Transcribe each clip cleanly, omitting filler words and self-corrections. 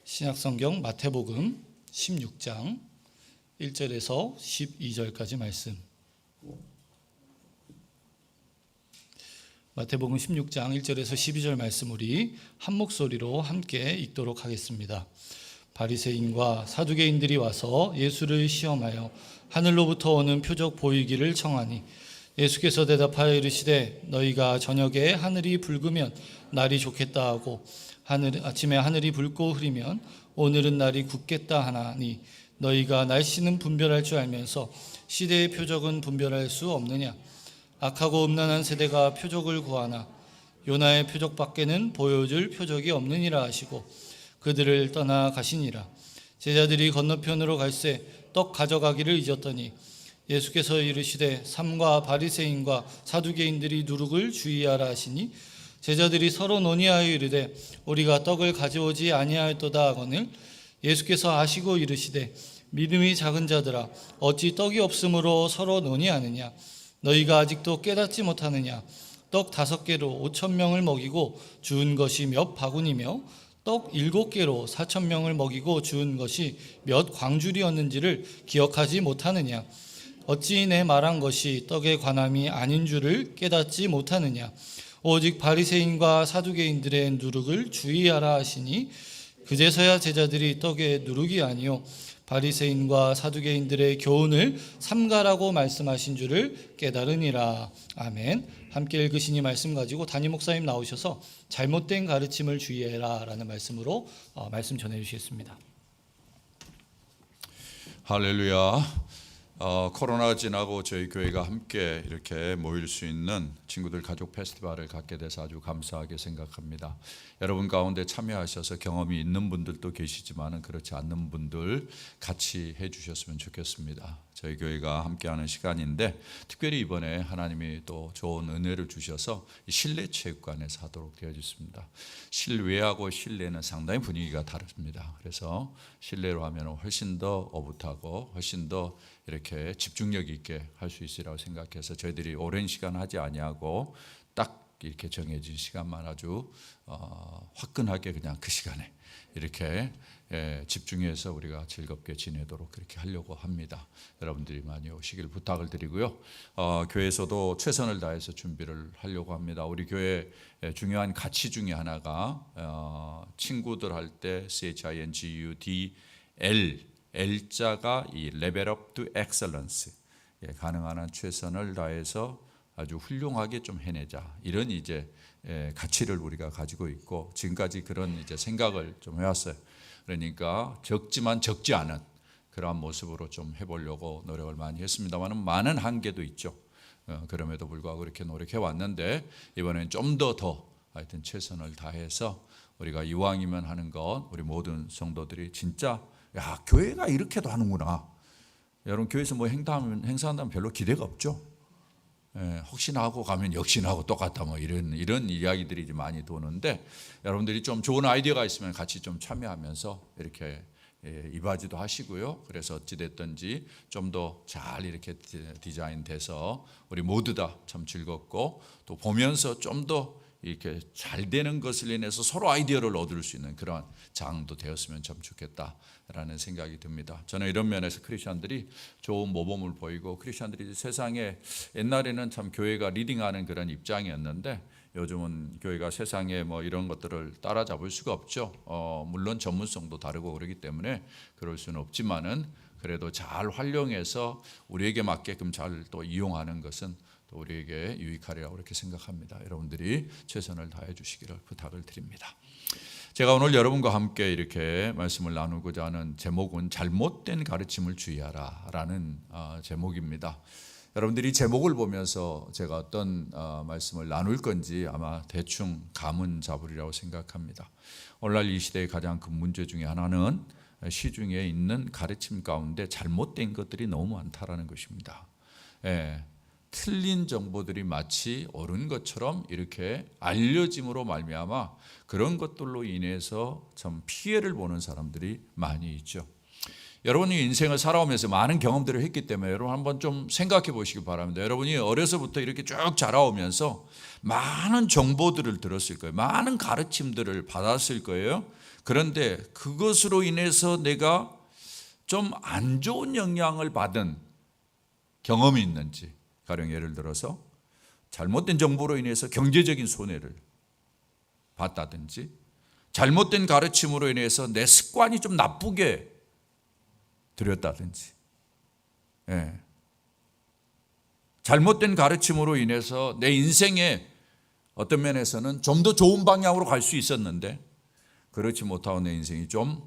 신약성경 마태복음 16장 1절에서 12절까지 말씀. 마태복음 16장 1절에서 12절 말씀 우리 한 목소리로 함께 읽도록 하겠습니다. 바리새인과 사두개인들이 와서 예수를 시험하여 하늘로부터 오는 표적 보이기를 청하니 예수께서 대답하여 이르시되 너희가 저녁에 하늘이 붉으면 날이 좋겠다 하고 아침에 하늘이 붉고 흐리면 오늘은 날이 굳겠다 하나니 너희가 날씨는 분별할 줄 알면서 시대의 표적은 분별할 수 없느냐. 악하고 음란한 세대가 표적을 구하나 요나의 표적밖에는 보여줄 표적이 없느니라 하시고 그들을 떠나 가시니라. 제자들이 건너편으로 갈새 떡 가져가기를 잊었더니 예수께서 이르시되 삼가 바리새인과 사두개인들이 누룩을 주의하라 하시니 제자들이 서로 논의하여 이르되 우리가 떡을 가져오지 아니하였도다 하거늘 예수께서 아시고 이르시되 믿음이 작은 자들아 어찌 떡이 없으므로 서로 논의하느냐. 너희가 아직도 깨닫지 못하느냐. 떡 5개로 5,000명을 먹이고 주운 것이 몇 바구니며 떡 7개로 4,000명을 먹이고 주운 것이 몇 광줄이었는지를 기억하지 못하느냐. 어찌 내 말한 것이 떡에 관함이 아닌 줄을 깨닫지 못하느냐. 오직 바리새인과 사두개인들의 누룩을 주의하라 하시니 그제서야 제자들이 떡의 누룩이 아니요 바리새인과 사두개인들의 교훈을 삼가라고 말씀하신 줄을 깨달으니라. 아멘. 함께 읽으시니 말씀 가지고 담임 목사님 나오셔서 잘못된 가르침을 주의해라 라는 말씀으로 말씀 전해주시겠습니다. 할렐루야. 코로나가 지나고 저희 교회가 함께 이렇게 모일 수 있는 친구들 가족 페스티벌을 갖게 돼서 아주 감사하게 생각합니다. 여러분 가운데 참여하셔서 경험이 있는 분들도 계시지만 그렇지 않는 분들 같이 해주셨으면 좋겠습니다. 저희 교회가 함께하는 시간인데 특별히 이번에 하나님이 또 좋은 은혜를 주셔서 실내 체육관에서 하도록 되어 있습니다. 실외하고 실내는 상당히 분위기가 다릅니다. 그래서 실내로 하면 훨씬 더 오붓하고 훨씬 더 이렇게 집중력 있게 할 수 있으리라고 생각해서 저희들이 오랜 시간 하지 아니하고 딱 이렇게 정해진 시간만 아주 화끈하게 그냥 그 시간에 이렇게 집중해서 우리가 즐겁게 지내도록 그렇게 하려고 합니다. 여러분들이 많이 오시길 부탁을 드리고요. 교회에서도 최선을 다해서 준비를 하려고 합니다. 우리 교회 중요한 가치 중에 하나가 친구들 할 때 CHINGUDL L자가 이 Level Up to Excellence, 가능한 한 최선을 다해서 아주 훌륭하게 좀 해내자, 이런 이제 가치를 우리가 가지고 있고 지금까지 그런 이제 생각을 좀 해왔어요. 그러니까 적지만 적지 않은 그러한 모습으로 좀 해보려고 노력을 많이 했습니다만 많은 한계도 있죠. 그럼에도 불구하고 이렇게 노력해 왔는데 이번엔 좀 더 하여튼 최선을 다해서 우리가 이왕이면 하는 것, 우리 모든 성도들이 진짜 야, 교회가 이렇게도 하는구나. 여러분 교회에서 뭐 행사한다면 별로 기대가 없죠. 혹시나 하고 가면 역시나 하고 똑같다 뭐 이런 이야기들이 많이 도는데 여러분들이 좀 좋은 아이디어가 있으면 같이 좀 참여하면서 이렇게 이바지도 하시고요. 그래서 어찌됐든지 좀 더 잘 이렇게 디자인돼서 우리 모두 다 참 즐겁고 또 보면서 좀 더 이렇게 잘 되는 것을 인해서 서로 아이디어를 얻을 수 있는 그런 장도 되었으면 참 좋겠다라는 생각이 듭니다. 저는 이런 면에서 크리스천들이 좋은 모범을 보이고 크리스천들이 세상에 옛날에는 참 교회가 리딩하는 그런 입장이었는데 요즘은 교회가 세상에 뭐 이런 것들을 따라잡을 수가 없죠. 물론 전문성도 다르고 그렇기 때문에 그럴 수는 없지만은 그래도 잘 활용해서 우리에게 맞게끔 잘 또 이용하는 것은 또 우리에게 유익하리라고 그렇게 생각합니다. 여러분들이 최선을 다해 주시기를 부탁을 드립니다. 제가 오늘 여러분과 함께 이렇게 말씀을 나누고자 하는 제목은 잘못된 가르침을 주의하라 라는 제목입니다. 여러분들이 제목을 보면서 제가 어떤 말씀을 나눌 건지 아마 대충 감은 잡으리라고 생각합니다. 오늘날 이 시대의 가장 큰 문제 중에 하나는 시중에 있는 가르침 가운데 잘못된 것들이 너무 많다라는 것입니다. 틀린 정보들이 마치 옳은 것처럼 이렇게 알려짐으로 말미암아 그런 것들로 인해서 참 피해를 보는 사람들이 많이 있죠. 여러분이 인생을 살아오면서 많은 경험들을 했기 때문에 여러분 한번 좀 생각해 보시기 바랍니다. 여러분이 어려서부터 이렇게 쭉 자라오면서 많은 정보들을 들었을 거예요. 많은 가르침들을 받았을 거예요. 그런데 그것으로 인해서 내가 좀 안 좋은 영향을 받은 경험이 있는지, 가령 예를 들어서 잘못된 정보로 인해서 경제적인 손해를 봤다든지, 잘못된 가르침으로 인해서 내 습관이 좀 나쁘게 들였다든지, 잘못된 가르침으로 인해서 내 인생에 어떤 면에서는 좀 더 좋은 방향으로 갈 수 있었는데 그렇지 못하고 내 인생이 좀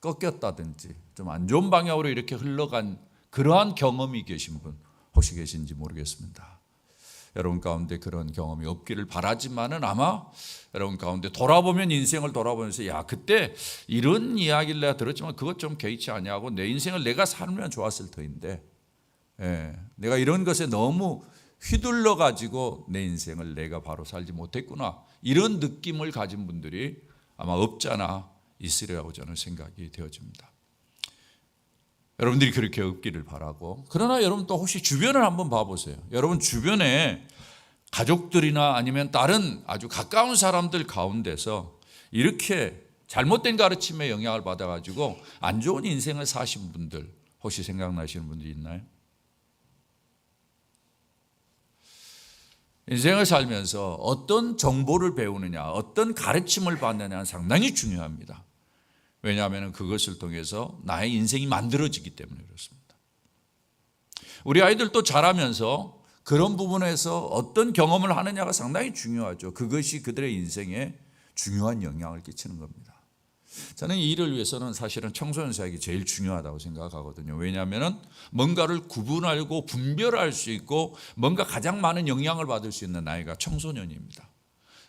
꺾였다든지 좀 안 좋은 방향으로 이렇게 흘러간 그러한 경험이 계신 분 혹시 계신지 모르겠습니다. 여러분 가운데 그런 경험이 없기를 바라지만은 아마 여러분 가운데 돌아보면, 인생을 돌아보면서 야, 그때 이런 이야기를 내가 들었지만 그것 좀 개의치 아니하고 내 인생을 내가 살면 좋았을 터인데, 내가 이런 것에 너무 휘둘러 가지고 내 인생을 내가 바로 살지 못했구나, 이런 느낌을 가진 분들이 아마 없지 않아 있으리라고 저는 생각이 되어집니다. 여러분들이 그렇게 없기를 바라고, 그러나 여러분 또 혹시 주변을 한번 봐보세요. 여러분 주변에 가족들이나 아니면 다른 아주 가까운 사람들 가운데서 이렇게 잘못된 가르침에 영향을 받아가지고 안 좋은 인생을 사신 분들 혹시 생각나시는 분들이 있나요? 인생을 살면서 어떤 정보를 배우느냐, 어떤 가르침을 받느냐는 상당히 중요합니다. 왜냐하면 그것을 통해서 나의 인생이 만들어지기 때문에 그렇습니다. 우리 아이들도 자라면서 그런 부분에서 어떤 경험을 하느냐가 상당히 중요하죠. 그것이 그들의 인생에 중요한 영향을 끼치는 겁니다. 저는 이 일을 위해서는 사실은 청소년 사역이 제일 중요하다고 생각하거든요. 왜냐하면 뭔가를 구분하고 분별할 수 있고 뭔가 가장 많은 영향을 받을 수 있는 나이가 청소년입니다.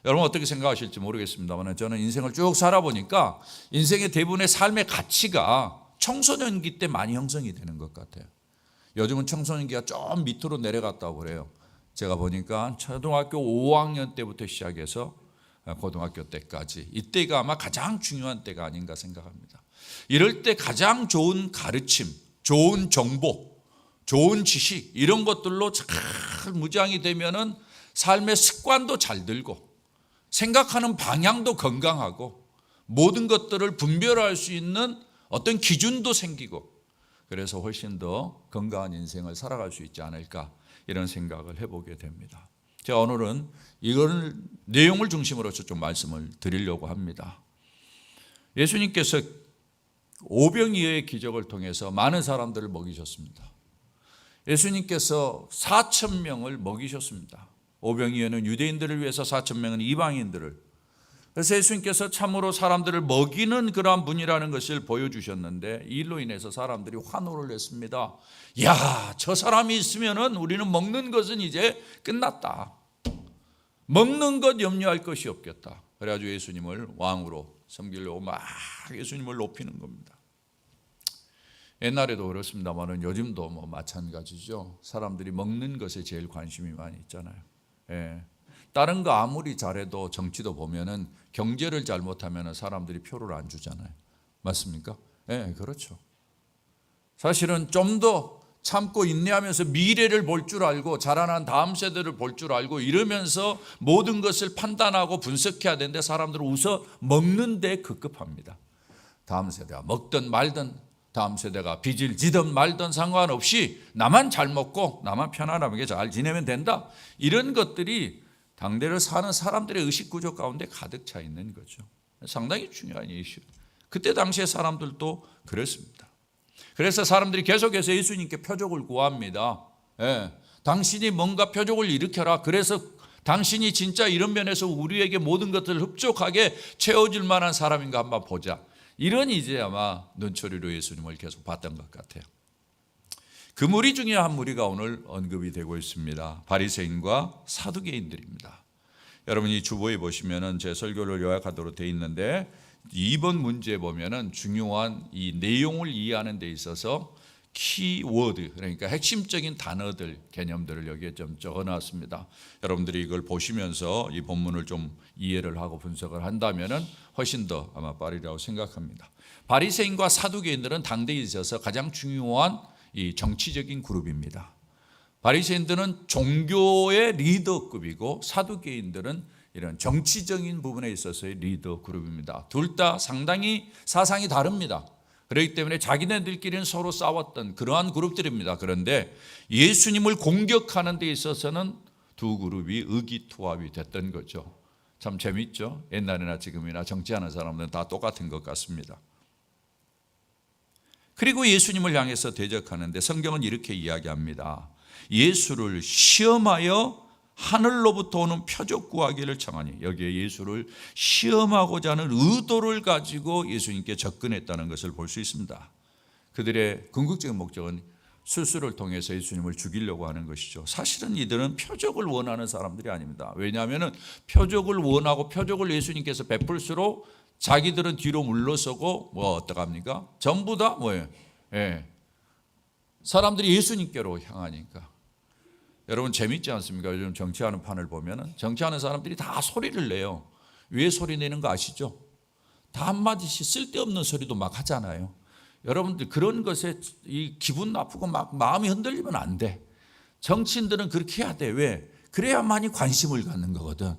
여러분 어떻게 생각하실지 모르겠습니다만 저는 인생을 쭉 살아보니까 인생의 대부분의 삶의 가치가 청소년기 때 많이 형성이 되는 것 같아요. 요즘은 청소년기가 좀 밑으로 내려갔다고 그래요. 제가 보니까 초등학교 5학년 때부터 시작해서 고등학교 때까지, 이때가 아마 가장 중요한 때가 아닌가 생각합니다. 이럴 때 가장 좋은 가르침, 좋은 정보, 좋은 지식 이런 것들로 잘 무장이 되면은 삶의 습관도 잘 들고 생각하는 방향도 건강하고 모든 것들을 분별할 수 있는 어떤 기준도 생기고, 그래서 훨씬 더 건강한 인생을 살아갈 수 있지 않을까 이런 생각을 해보게 됩니다. 제가 오늘은 이걸 내용을 중심으로 좀 말씀을 드리려고 합니다. 예수님께서 오병이어의 기적을 통해서 많은 사람들을 먹이셨습니다. 예수님께서 4,000명을 먹이셨습니다. 오병이어는 유대인들을 위해서, 4,000명은 이방인들을. 그래서 예수님께서 참으로 사람들을 먹이는 그러한 분이라는 것을 보여주셨는데 이 일로 인해서 사람들이 환호를 했습니다. 야, 저 사람이 있으면은 우리는 먹는 것은 이제 끝났다. 먹는 것 염려할 것이 없겠다. 그래가지고 예수님을 왕으로 섬기려고 막 예수님을 높이는 겁니다. 옛날에도 그렇습니다만 요즘도 뭐 마찬가지죠. 사람들이 먹는 것에 제일 관심이 많이 있잖아요. 다른 거 아무리 잘해도 정치도 보면은 경제를 잘못하면 사람들이 표를 안 주잖아요. 맞습니까? 그렇죠. 사실은 좀 더 참고 인내하면서 미래를 볼 줄 알고 자라난 다음 세대를 볼 줄 알고 이러면서 모든 것을 판단하고 분석해야 되는데 사람들은 우선 먹는 데 급급합니다. 다음 세대가 먹든 말든, 다음 세대가 빚을 지든 말든 상관없이 나만 잘 먹고 나만 편안하게 잘 지내면 된다. 이런 것들이 당대를 사는 사람들의 의식구조 가운데 가득 차 있는 거죠. 상당히 중요한 이슈. 그때 당시의 사람들도 그랬습니다. 그래서 사람들이 계속해서 예수님께 표적을 구합니다. 당신이 뭔가 표적을 일으켜라. 그래서 당신이 진짜 이런 면에서 우리에게 모든 것들을 흡족하게 채워줄 만한 사람인가 한번 보자. 이런 이제 아마 눈초리로 예수님을 계속 봤던 것 같아요. 그 무리 중에 한 무리가 오늘 언급이 되고 있습니다. 바리새인과 사두개인들입니다. 여러분이 주보에 보시면은 제 설교를 요약하도록 되어 있는데 2번 문제에 보면은 중요한 이 내용을 이해하는 데 있어서 키워드, 그러니까 핵심적인 단어들, 개념들을 여기에 좀 적어놨습니다. 여러분들이 이걸 보시면서 이 본문을 좀 이해를 하고 분석을 한다면은 훨씬 더 아마 빠르리라고 생각합니다. 바리새인과 사두개인들은 당대에 있어서 가장 중요한 이 정치적인 그룹입니다. 바리새인들은 종교의 리더급이고 사두개인들은 이런 정치적인 부분에 있어서의 리더 그룹입니다. 둘 다 상당히 사상이 다릅니다. 그렇기 때문에 자기네들끼리는 서로 싸웠던 그러한 그룹들입니다. 그런데 예수님을 공격하는 데 있어서는 두 그룹이 의기투합이 됐던 거죠. 참 재밌죠? 옛날이나 지금이나 정치하는 사람들은 다 똑같은 것 같습니다. 그리고 예수님을 향해서 대적하는데 성경은 이렇게 이야기합니다. 예수를 시험하여 하늘로부터 오는 표적 구하기를 청하니, 여기에 예수를 시험하고자 하는 의도를 가지고 예수님께 접근했다는 것을 볼 수 있습니다. 그들의 궁극적인 목적은 술수를 통해서 예수님을 죽이려고 하는 것이죠. 사실은 이들은 표적을 원하는 사람들이 아닙니다. 왜냐하면 표적을 원하고 표적을 예수님께서 베풀수록 자기들은 뒤로 물러서고 어떡합니까? 전부 다 뭐예요? 사람들이 예수님께로 향하니까. 여러분 재밌지 않습니까? 요즘 정치하는 판을 보면 정치하는 사람들이 다 소리를 내요. 왜 소리 내는 거 아시죠? 다 한마디씩 쓸데없는 소리도 막 하잖아요. 여러분들 그런 것에 이 기분 나쁘고 막 마음이 흔들리면 안 돼. 정치인들은 그렇게 해야 돼. 왜? 그래야만이 관심을 갖는 거거든.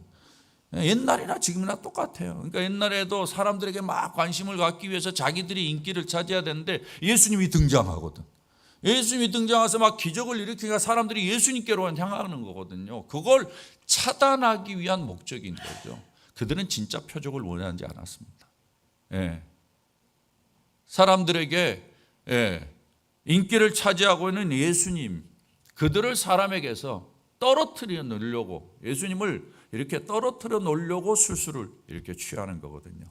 옛날이나 지금이나 똑같아요. 그러니까 옛날에도 사람들에게 막 관심을 갖기 위해서 자기들이 인기를 차지해야 되는데 예수님이 등장하거든. 예수님이 등장해서 막 기적을 일으키니까 사람들이 예수님께로 향하는 거거든요. 그걸 차단하기 위한 목적인 거죠. 그들은 진짜 표적을 원하지 않았습니다. 사람들에게 인기를 차지하고 있는 예수님, 그들을 사람에게서 떨어뜨려 놓으려고, 예수님을 이렇게 떨어뜨려 놓으려고 술수를 이렇게 취하는 거거든요.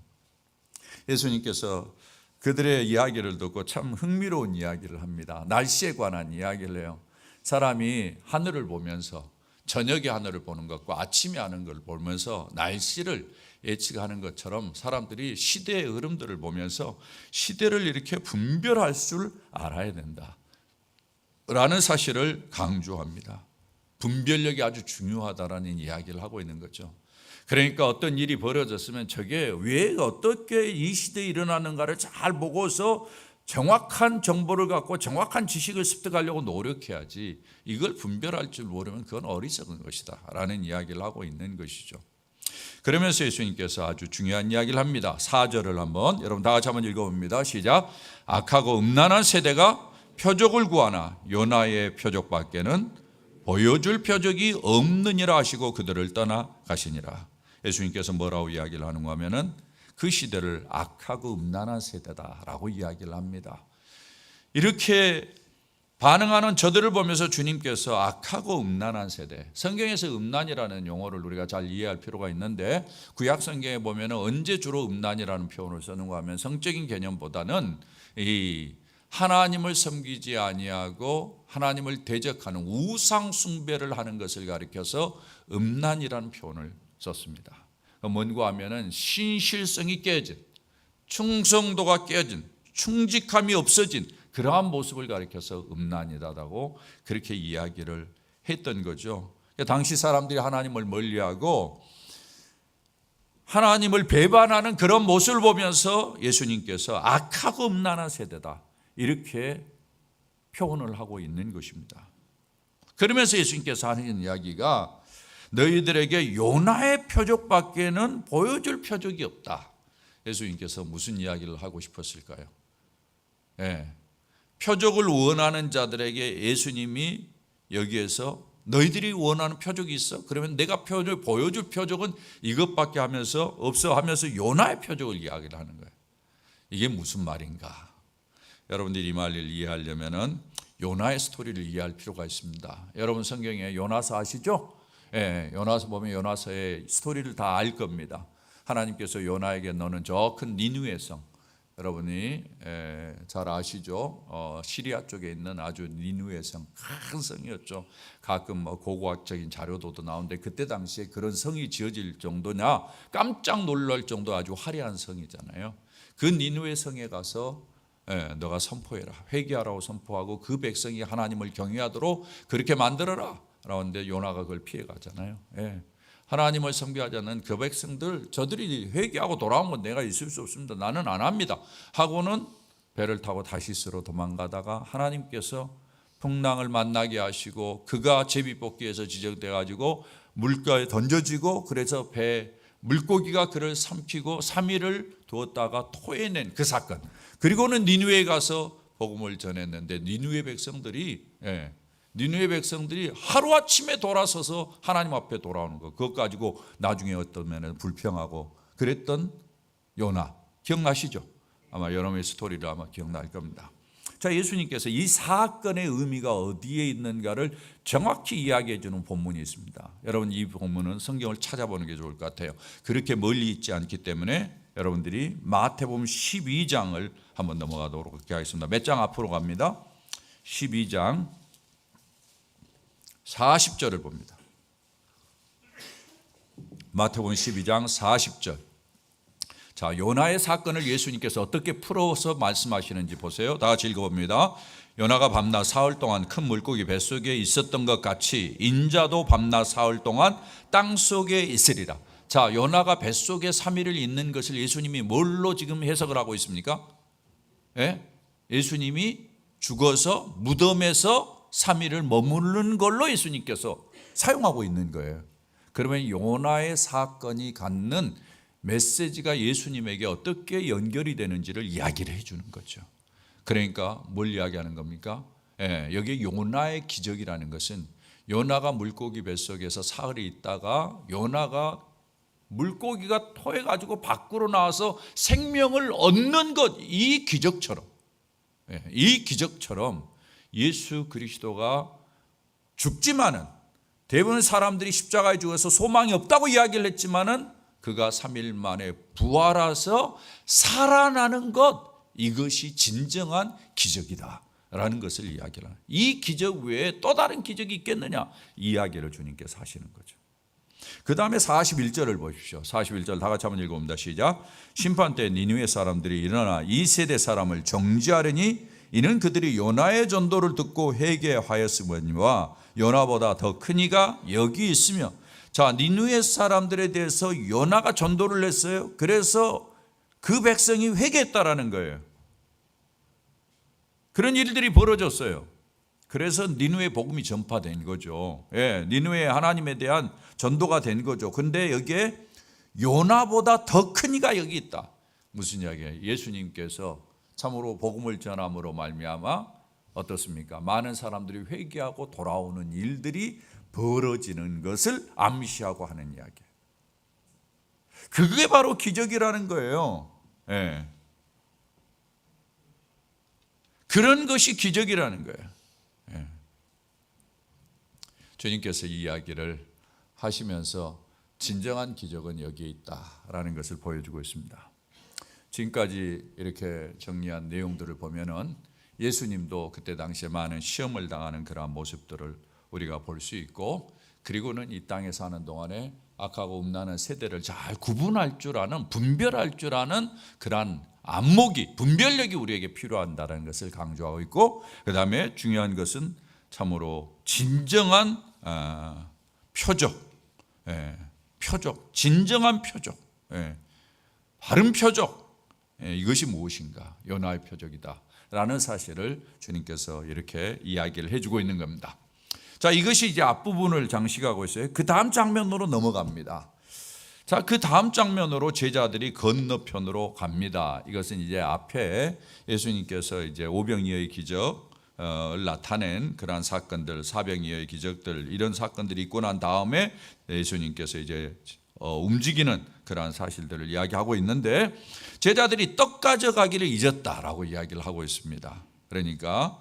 예수님께서 그들의 이야기를 듣고 참 흥미로운 이야기를 합니다. 날씨에 관한 이야기를 해요. 사람이 하늘을 보면서 저녁에 하늘을 보는 것과 아침에 하는 걸 보면서 날씨를 예측하는 것처럼 사람들이 시대의 흐름들을 보면서 시대를 이렇게 분별할 줄 알아야 된다 라는 사실을 강조합니다. 분별력이 아주 중요하다라는 이야기를 하고 있는 거죠. 그러니까 어떤 일이 벌어졌으면 저게 왜 어떻게 이 시대에 일어나는가를 잘 보고서 정확한 정보를 갖고 정확한 지식을 습득하려고 노력해야지, 이걸 분별할 줄 모르면 그건 어리석은 것이다 라는 이야기를 하고 있는 것이죠. 그러면서 예수님께서 아주 중요한 이야기를 합니다. 4절을 한번 여러분 다 같이 한번 읽어봅니다. 시작. 악하고 음란한 세대가 표적을 구하나 요나의 표적밖에는 보여줄 표적이 없느니라 하시고 그들을 떠나가시니라. 예수님께서 뭐라고 이야기를 하는가 하면은 그 시대를 악하고 음란한 세대다라고 이야기를 합니다. 이렇게 반응하는 저들을 보면서 주님께서 악하고 음란한 세대, 성경에서 음란이라는 용어를 우리가 잘 이해할 필요가 있는데 구약 성경에 보면 언제 주로 음란이라는 표현을 쓰는가 하면 성적인 개념보다는 이 하나님을 섬기지 아니하고 하나님을 대적하는 우상 숭배를 하는 것을 가리켜서 음란이라는 표현을 썼습니다. 뭔가 하면은 신실성이 깨진, 충성도가 깨진, 충직함이 없어진 그러한 모습을 가리켜서 음란이다라고 그렇게 이야기를 했던 거죠. 당시 사람들이 하나님을 멀리하고 하나님을 배반하는 그런 모습을 보면서 예수님께서 악하고 음란한 세대다 이렇게 표현을 하고 있는 것입니다. 그러면서 예수님께서 하는 이야기가 너희들에게 요나의 표적밖에는 보여줄 표적이 없다. 예수님께서 무슨 이야기를 하고 싶었을까요? 표적을 원하는 자들에게 예수님이 여기에서 너희들이 원하는 표적이 있어? 그러면 내가 보여줄 표적은 이것밖에 하면서 없어 하면서 요나의 표적을 이야기를 하는 거예요. 이게 무슨 말인가? 여러분들이 이 말을 이해하려면 요나의 스토리를 이해할 필요가 있습니다. 여러분 성경에 요나서 아시죠? 요나서 보면 요나서의 스토리를 다 알 겁니다. 하나님께서 요나에게 너는 저 큰 니느웨 성, 여러분이 잘 아시죠? 시리아 쪽에 있는 아주 니느웨 성, 큰 성이었죠. 가끔 고고학적인 자료도 나오는데 그때 당시에 그런 성이 지어질 정도냐 깜짝 놀랄 정도 아주 화려한 성이잖아요. 그 니느웨 성에 가서 너가 선포해라, 회개하라고 선포하고 그 백성이 하나님을 경외하도록 그렇게 만들어라 라는데 요나가 그걸 피해 가잖아요. 하나님을 섬기하자는 그 백성들, 저들이 회개하고 돌아온 건 내가 있을 수 없습니다. 나는 안 합니다 하고는 배를 타고 다시스로 도망가다가 하나님께서 풍랑을 만나게 하시고 그가 제비뽑기에서 지적돼 가지고 물가에 던져지고 그래서 배 물고기가 그를 삼키고 3일을 두었다가 토해낸 그 사건. 그리고는 니느웨에 가서 복음을 전했는데 니느웨 백성들이 하루아침에 돌아서서 하나님 앞에 돌아오는 거. 그것 가지고 나중에 어떤 면에는 불평하고 그랬던 요나. 기억나시죠? 아마 여러분의 스토리를 아마 기억날 겁니다. 자, 예수님께서 이 사건의 의미가 어디에 있는가를 정확히 이야기해 주는 본문이 있습니다. 여러분 이 본문은 성경을 찾아보는 게 좋을 것 같아요. 그렇게 멀리 있지 않기 때문에 여러분들이 마태복음 12장을 한번 넘어가도록 하겠습니다. 몇 장 앞으로 갑니다. 12장 40절을 봅니다. 마태복음 12장 40절. 자, 요나의 사건을 예수님께서 어떻게 풀어서 말씀하시는지 보세요. 다 같이 읽어봅니다. 요나가 밤낮 사흘 동안 큰 물고기 뱃속에 있었던 것 같이 인자도 밤낮 사흘 동안 땅속에 있으리라. 자, 요나가 뱃속에 3일을 있는 것을 예수님이 뭘로 지금 해석을 하고 있습니까? 예수님이 죽어서 무덤에서 3일을 머무르는 걸로 예수님께서 사용하고 있는 거예요. 그러면 요나의 사건이 갖는 메시지가 예수님에게 어떻게 연결이 되는지를 이야기를 해주는 거죠. 그러니까 뭘 이야기하는 겁니까? 여기 요나의 기적이라는 것은 요나가 물고기 뱃속에서 사흘이 있다가 요나가 물고기가 토해가지고 밖으로 나와서 생명을 얻는 것, 이 기적처럼 예수 그리스도가 죽지만은 대부분 사람들이 십자가에 죽어서 소망이 없다고 이야기를 했지만은 그가 3일 만에 부활해서 살아나는 것, 이것이 진정한 기적이다라는 것을 이야기를 합니다. 이 기적 외에 또 다른 기적이 있겠느냐, 이 이야기를 주님께서 하시는 거죠. 그 다음에 41절을 보십시오. 41절 다 같이 한번 읽어봅니다. 시작. 심판 때 니느웨 사람들이 일어나 이 세대 사람을 정죄하려니 이는 그들이 요나의 전도를 듣고 회개하였으므니와 요나보다 더 큰 이가 여기 있으며. 자, 니느웨 사람들에 대해서 요나가 전도를 했어요. 그래서 그 백성이 회개했다라는 거예요. 그런 일들이 벌어졌어요. 그래서 니느웨 복음이 전파된 거죠. 니느웨 하나님에 대한 전도가 된 거죠. 근데 여기에 요나보다 더 큰 이가 여기 있다. 무슨 이야기예요? 예수님께서 참으로 복음을 전함으로 말미암아 어떻습니까? 많은 사람들이 회개하고 돌아오는 일들이 벌어지는 것을 암시하고 하는 이야기예요. 그게 바로 기적이라는 거예요. 그런 것이 기적이라는 거예요. 주님께서 이 이야기를 하시면서 진정한 기적은 여기에 있다라는 것을 보여주고 있습니다. 지금까지 이렇게 정리한 내용들을 보면은 예수님도 그때 당시에 많은 시험을 당하는 그러한 모습들을 우리가 볼 수 있고, 그리고는 이 땅에 사는 동안에 악하고 음란한 세대를 잘 구분할 줄 아는, 분별할 줄 아는 그러한 안목이, 분별력이 우리에게 필요하다는 것을 강조하고 있고, 그 다음에 중요한 것은 참으로 진정한 표적, 진정한 표적, 바른 표적, 이것이 무엇인가? 요나의 표적이다 라는 사실을 주님께서 이렇게 이야기를 해주고 있는 겁니다. 자, 이것이 이제 앞부분을 장식하고 있어요. 그 다음 장면으로 넘어갑니다. 자, 그 다음 장면으로 제자들이 건너편으로 갑니다. 이것은 이제 앞에 예수님께서 이제 오병이어의 기적을 나타낸 그러한 사건들, 사병이어의 기적들, 이런 사건들이 있고 난 다음에 예수님께서 이제 움직이는 그러한 사실들을 이야기하고 있는데, 제자들이 떡 가져가기를 잊었다라고 이야기를 하고 있습니다. 그러니까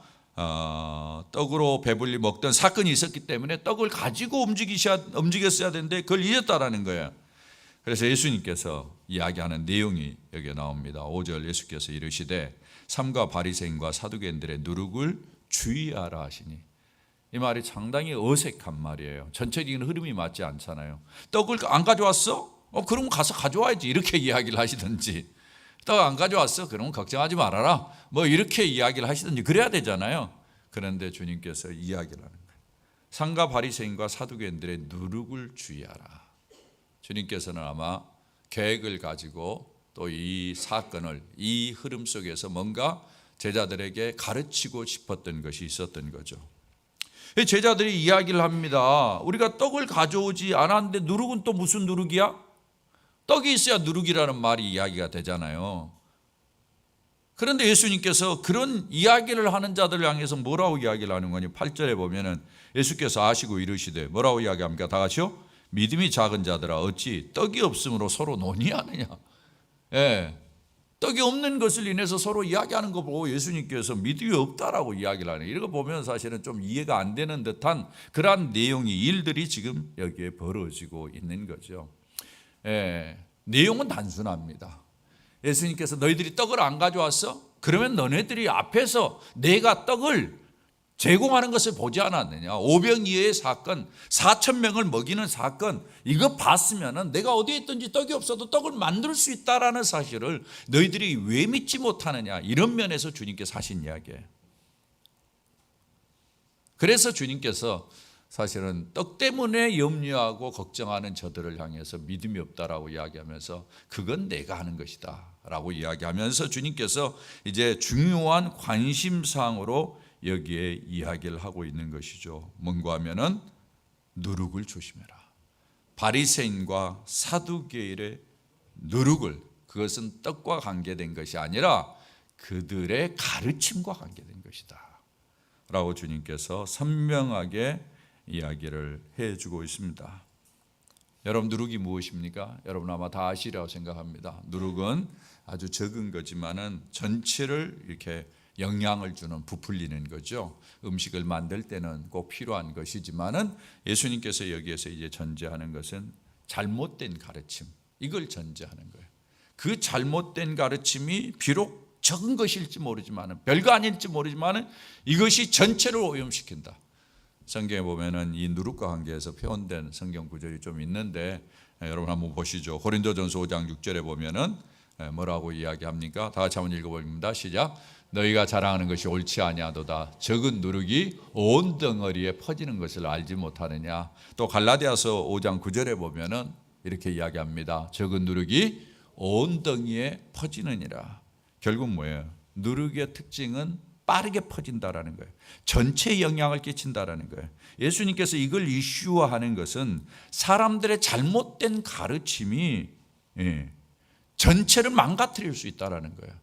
떡으로 배불리 먹던 사건이 있었기 때문에 떡을 가지고 움직였어야 되는데 그걸 잊었다라는 거예요. 그래서 예수님께서 이야기하는 내용이 여기에 나옵니다. 5절 예수께서 이르시되 삼가 바리새인과 사두개인들의 누룩을 주의하라 하시니. 이 말이 상당히 어색한 말이에요. 전체적인 흐름이 맞지 않잖아요. 떡을 안 가져왔어? 그럼 가서 가져와야지, 이렇게 이야기를 하시든지, 떡 안 가져왔어? 그러면 걱정하지 말아라, 뭐 이렇게 이야기를 하시든지 그래야 되잖아요. 그런데 주님께서 이야기를 하는 거예요. 상가 바리새인과 사두개인들의 누룩을 주의하라. 주님께서는 아마 계획을 가지고 또 이 사건을, 이 흐름 속에서 뭔가 제자들에게 가르치고 싶었던 것이 있었던 거죠. 제자들이 이야기를 합니다. 우리가 떡을 가져오지 않았는데 누룩은 또 무슨 누룩이야? 떡이 있어야 누룩이라는 말이 이야기가 되잖아요. 그런데 예수님께서 그런 이야기를 하는 자들을 향해서 뭐라고 이야기를 하는 거니? 8절에 보면은 예수께서 아시고 이르시되 뭐라고 이야기합니까? 다 같이요? 믿음이 작은 자들아 어찌 떡이 없으므로 서로 논의하느냐. 예. 떡이 없는 것을 인해서 서로 이야기하는 거 보고 예수님께서 믿음이 없다라고 이야기를 하네요. 이런 거 보면 사실은 좀 이해가 안 되는 듯한 그러한 내용이 일들이 지금 여기에 벌어지고 있는 거죠. 예. 내용은 단순합니다. 예수님께서 너희들이 떡을 안 가져왔어? 그러면 너네들이 앞에서 내가 떡을 제공하는 것을 보지 않았느냐. 오병이어의 사건, 4,000명을 먹이는 사건, 이거 봤으면 내가 어디에 있든지 떡이 없어도 떡을 만들 수 있다라는 사실을 너희들이 왜 믿지 못하느냐. 이런 면에서 주님께서 하신 이야기예요. 그래서 주님께서 사실은 떡 때문에 염려하고 걱정하는 저들을 향해서 믿음이 없다라고 이야기하면서 그건 내가 하는 것이다 라고 이야기하면서 주님께서 이제 중요한 관심사항으로 여기에 이야기를 하고 있는 것이죠. 뭔가 하면은 누룩을 조심해라. 바리새인과 사두개인의 누룩을, 그것은 떡과 관계된 것이 아니라 그들의 가르침과 관계된 것이다 라고 주님께서 선명하게 이야기를 해주고 있습니다. 여러분, 누룩이 무엇입니까? 여러분 아마 다 아시리라고 생각합니다. 누룩은 아주 적은 거지만은 전체를 이렇게 영향을 주는, 부풀리는 거죠. 음식을 만들 때는 꼭 필요한 것이지만은 예수님께서 여기에서 이제 전제하는 것은 잘못된 가르침, 이걸 전제하는 거예요. 그 잘못된 가르침이 비록 적은 것일지 모르지만은, 별거 아닐지 모르지만은 이것이 전체를 오염시킨다. 성경에 보면은 이 누룩과 관계해서 표현된 성경 구절이 좀 있는데 여러분 한번 보시죠. 고린도전서 5장 6절에 보면은 뭐라고 이야기합니까? 다 같이 한번 읽어봅니다. 시작. 너희가 자랑하는 것이 옳지 아니하도다. 적은 누룩이 온 덩어리에 퍼지는 것을 알지 못하느냐. 또 갈라디아서 5장 9절에 보면은 이렇게 이야기합니다. 적은 누룩이 온 덩이에 퍼지느니라. 결국 뭐예요? 누룩의 특징은 빠르게 퍼진다라는 거예요. 전체에 영향을 끼친다라는 거예요. 예수님께서 이걸 이슈화하는 것은 사람들의 잘못된 가르침이 전체를 망가뜨릴 수 있다라는 거예요.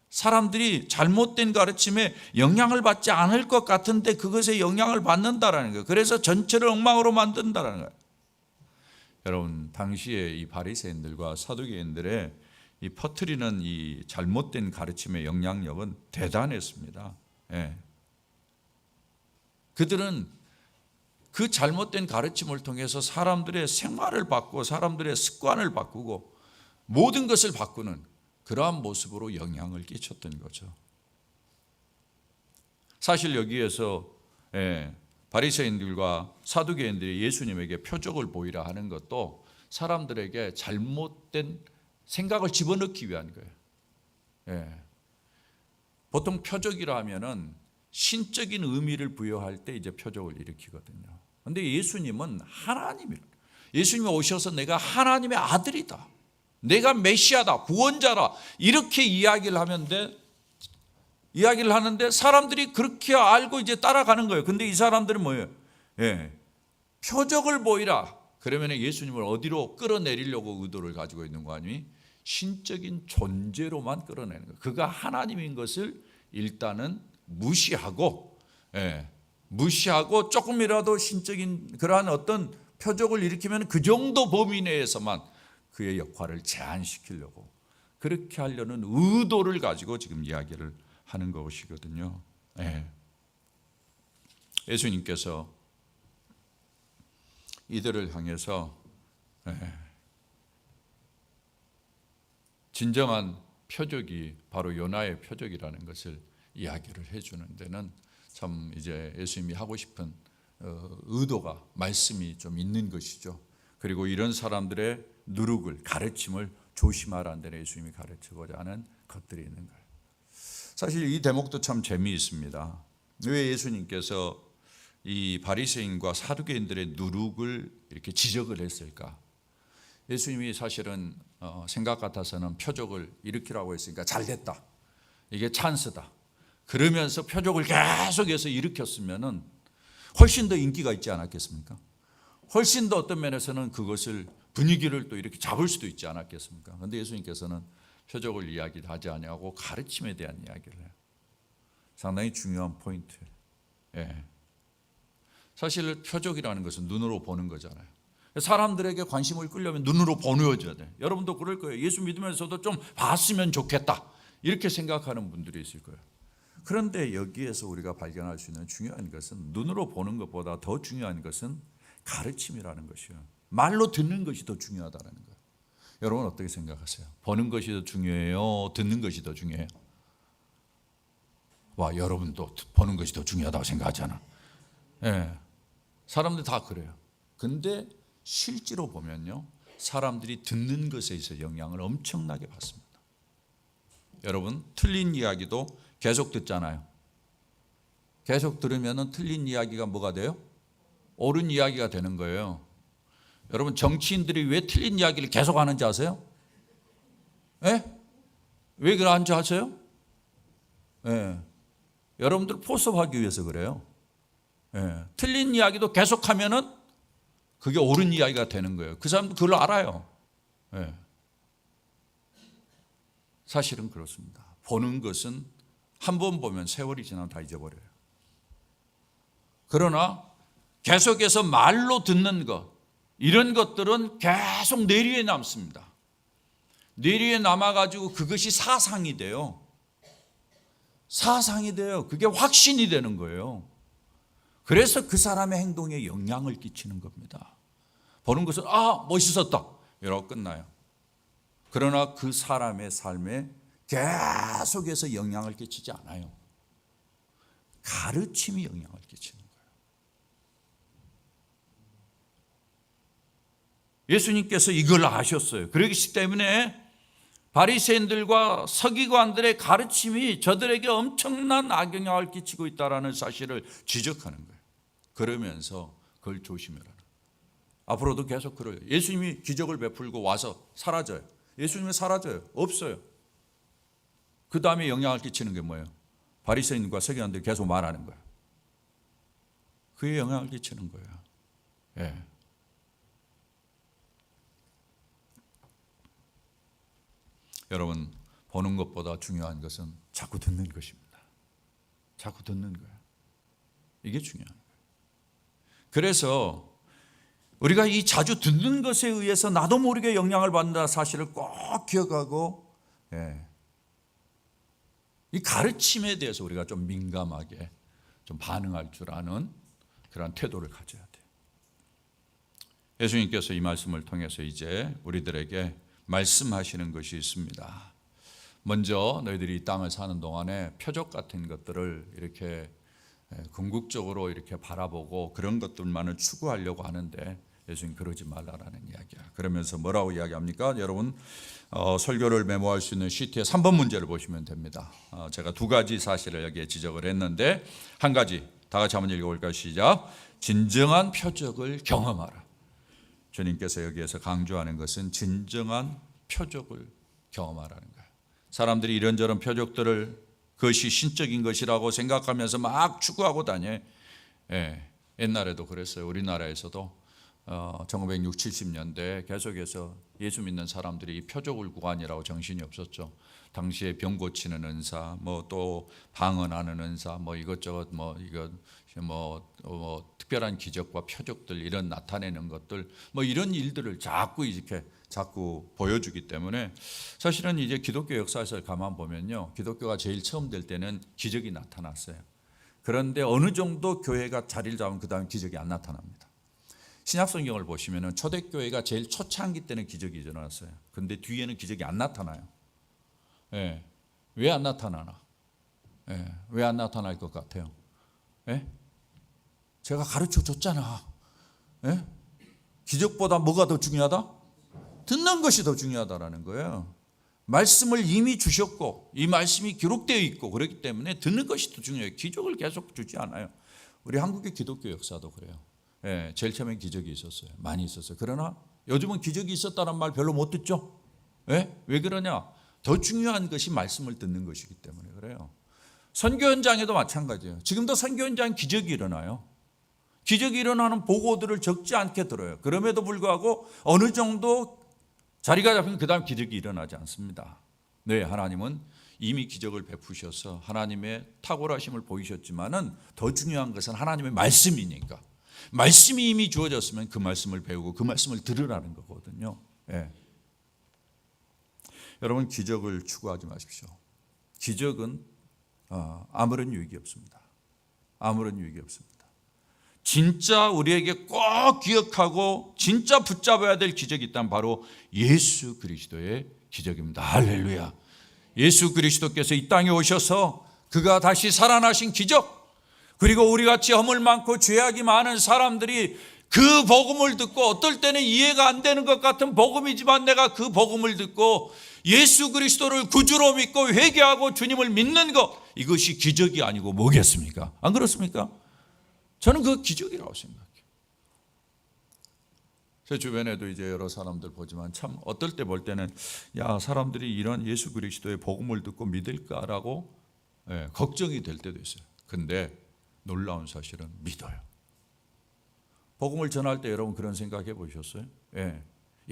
사람들이 잘못된 가르침에 영향을 받지 않을 것 같은데 그것에 영향을 받는다라는 거예요. 그래서 전체를 엉망으로 만든다라는 거예요. 여러분, 당시에 이 바리새인들과 사두개인들의 이 퍼뜨리는 이 잘못된 가르침의 영향력은 대단했습니다. 예. 그들은 그 잘못된 가르침을 통해서 사람들의 생활을 바꾸고 사람들의 습관을 바꾸고 모든 것을 바꾸는 그러한 모습으로 영향을 끼쳤던 거죠. 사실 여기에서 바리새인들과 사두개인들이 예수님에게 표적을 보이라 하는 것도 사람들에게 잘못된 생각을 집어넣기 위한 거예요. 보통 표적이라 하면은 신적인 의미를 부여할 때 이제 표적을 일으키거든요. 그런데 예수님은 하나님이라. 예수님이 오셔서 내가 하나님의 아들이다. 내가 메시아다, 구원자라 이렇게 이야기를 하는데 사람들이 그렇게 알고 이제 따라가는 거예요. 근데 이 사람들은 뭐예요? 표적을 보이라. 그러면 예수님을 어디로 끌어내리려고 의도를 가지고 있는 거 아니니? 신적인 존재로만 끌어내는 거예요. 그가 하나님인 것을 일단은 무시하고 조금이라도 신적인 그러한 어떤 표적을 일으키면 그 정도 범위 내에서만 그의 역할을 제한시키려고 그렇게 하려는 의도를 가지고 지금 이야기를 하는 것이거든요. 예수님께서 이들을 향해서 진정한 표적이 바로 요나의 표적이라는 것을 이야기를 해주는 데는 참 이제 예수님이 하고 싶은 의도가, 말씀이 좀 있는 것이죠. 그리고 이런 사람들의 누룩을, 가르침을 조심하라는 데는 예수님이 가르치고자 하는 것들이 있는 거예요. 사실 이 대목도 참 재미있습니다. 왜 예수님께서 이 바리새인과 사두개인들의 누룩을 이렇게 지적을 했을까? 예수님이 사실은 생각 같아서는 표적을 일으키라고 했으니까 잘 됐다. 이게 찬스다. 그러면서 표적을 계속해서 일으켰으면은 훨씬 더 인기가 있지 않았겠습니까? 훨씬 더 어떤 면에서는 그것을 분위기를 또 이렇게 잡을 수도 있지 않았겠습니까? 그런데 예수님께서는 표적을 이야기하지 아니하고 가르침에 대한 이야기를 해요. 상당히 중요한 포인트예요. 예. 사실 표적이라는 것은 눈으로 보는 거잖아요. 사람들에게 관심을 끌려면 눈으로 보여줘야 돼요. 여러분도 그럴 거예요. 예수 믿으면서도 좀 봤으면 좋겠다 이렇게 생각하는 분들이 있을 거예요. 그런데 여기에서 우리가 발견할 수 있는 중요한 것은 눈으로 보는 것보다 더 중요한 것은 가르침이라는 것이에요. 말로 듣는 것이 더 중요하다는 거예요. 여러분 어떻게 생각하세요? 보는 것이 더 중요해요? 듣는 것이 더 중요해요? 와, 여러분도 보는 것이 더 중요하다고 생각하잖아. 예, 사람들 다 그래요. 근데 실제로 보면요, 사람들이 듣는 것에 있어 영향을 엄청나게 받습니다. 여러분, 틀린 이야기도 계속 듣잖아요. 계속 들으면 틀린 이야기가 뭐가 돼요? 옳은 이야기가 되는 거예요. 여러분, 정치인들이 왜 틀린 이야기를 계속 하는지 아세요? 예? 왜 그러는지 아세요? 예. 여러분들 포섭하기 위해서 그래요. 예. 틀린 이야기도 계속하면은 그게 옳은 이야기가 되는 거예요. 그 사람도 그걸 알아요. 예. 사실은 그렇습니다. 보는 것은 한 번 보면 세월이 지나면 다 잊어버려요. 그러나 계속해서 말로 듣는 것, 이런 것들은 계속 뇌리에 남습니다. 뇌리에 남아가지고 그것이 사상이 돼요. 사상이 돼요. 그게 확신이 되는 거예요. 그래서 그 사람의 행동에 영향을 끼치는 겁니다. 보는 것은 멋있었다 이러고 끝나요. 그러나 그 사람의 삶에 계속해서 영향을 끼치지 않아요. 가르침이 영향을 끼치는 거예요. 예수님께서 이걸 아셨어요. 그렇기 때문에 바리새인들과 서기관들의 가르침이 저들에게 엄청난 악영향을 끼치고 있다는 사실을 지적하는 거예요. 그러면서 그걸 조심해라. 앞으로도 계속 그래요. 예수님이 기적을 베풀고 와서 사라져요. 예수님이 사라져요. 없어요. 그 다음에 영향을 끼치는 게 뭐예요? 바리새인과 서기관들이 계속 말하는 거예요. 그에 영향을 끼치는 거예요. 예. 여러분, 보는 것보다 중요한 것은 자꾸 듣는 것입니다. 자꾸 듣는 거예요. 이게 중요한 거예요. 그래서 우리가 이 자주 듣는 것에 의해서 나도 모르게 영향을 받는다 사실을 꼭 기억하고, 이 가르침에 대해서 우리가 좀 민감하게 좀 반응할 줄 아는 그런 태도를 가져야 돼요. 예수님께서 이 말씀을 통해서 이제 우리들에게 말씀하시는 것이 있습니다. 먼저 너희들이 이 땅을 사는 동안에 표적 같은 것들을 이렇게 궁극적으로 이렇게 바라보고 그런 것들만을 추구하려고 하는데 예수님 그러지 말라라는 이야기야. 그러면서 뭐라고 이야기합니까? 여러분 설교를 메모할 수 있는 시트에 3번 문제를 보시면 됩니다. 제가 두 가지 사실을 여기에 지적을 했는데 한 가지 다 같이 한번 읽어볼까요? 시작. 진정한 표적을 경험하라. 주님께서 여기에서 강조하는 것은 진정한 표적을 경험하라는 거예요. 사람들이 이런저런 표적들을 그것이 신적인 것이라고 생각하면서 막 추구하고 다녀. 옛날에도 그랬어요. 우리나라에서도 1960, 70년대 계속해서 예수 믿는 사람들이 표적을 구하느라고 정신이 없었죠. 당시에 병 고치는 은사, 뭐 또 방언하는 은사, 뭐 이것저것 특별한 기적과 표적들 이런 나타내는 것들, 뭐 이런 일들을 자꾸 보여주기 때문에 사실은 이제 기독교 역사에서 가만 보면요, 기독교가 제일 처음 될 때는 기적이 나타났어요. 그런데 어느 정도 교회가 자리를 잡으면 그 다음 기적이 안 나타납니다. 신약성경을 보시면 초대교회가 제일 초창기 때는 기적이 일어났어요. 그런데 뒤에는 기적이 안 나타나요. 왜 안 나타나나? 왜 안 나타날 것 같아요? 제가 가르쳐 줬잖아. 기적보다 뭐가 더 중요하다? 듣는 것이 더 중요하다라는 거예요. 말씀을 이미 주셨고 이 말씀이 기록되어 있고 그렇기 때문에 듣는 것이 더 중요해요. 기적을 계속 주지 않아요. 우리 한국의 기독교 역사도 그래요. 제일 처음엔 기적이 있었어요. 많이 있었어요. 그러나 요즘은 기적이 있었다는 말 별로 못 듣죠. 왜 그러냐? 더 중요한 것이 말씀을 듣는 것이기 때문에 그래요. 선교 현장에도 마찬가지예요. 지금도 선교 현장에 기적이 일어나요. 기적이 일어나는 보고들을 적지 않게 들어요. 그럼에도 불구하고 어느 정도 자리가 잡히면 그 다음 기적이 일어나지 않습니다. 네, 하나님은 이미 기적을 베푸셔서 하나님의 탁월하심을 보이셨지만은 더 중요한 것은 하나님의 말씀이니까, 말씀이 이미 주어졌으면 그 말씀을 배우고 그 말씀을 들으라는 거거든요. 예. 여러분, 기적을 추구하지 마십시오. 기적은 아무런 유익이 없습니다. 아무런 유익이 없습니다. 진짜 우리에게 꼭 기억하고 진짜 붙잡아야 될 기적이 있다면 바로 예수 그리스도의 기적입니다. 할렐루야. 예수 그리스도께서 이 땅에 오셔서 그가 다시 살아나신 기적, 그리고 우리같이 허물 많고 죄악이 많은 사람들이 그 복음을 듣고, 어떨 때는 이해가 안 되는 것 같은 복음이지만 내가 그 복음을 듣고 예수 그리스도를 구주로 믿고 회개하고 주님을 믿는 것, 이것이 기적이 아니고 뭐겠습니까? 안 그렇습니까? 저는 그 기적이라고 생각해요. 제 주변에도 이제 여러 사람들 보지만 참 어떨 때 볼 때는 야, 사람들이 이런 예수 그리스도의 복음을 듣고 믿을까라고 걱정이 될 때도 있어요. 근데 놀라운 사실은 믿어요. 복음을 전할 때 여러분 그런 생각해 보셨어요? 예.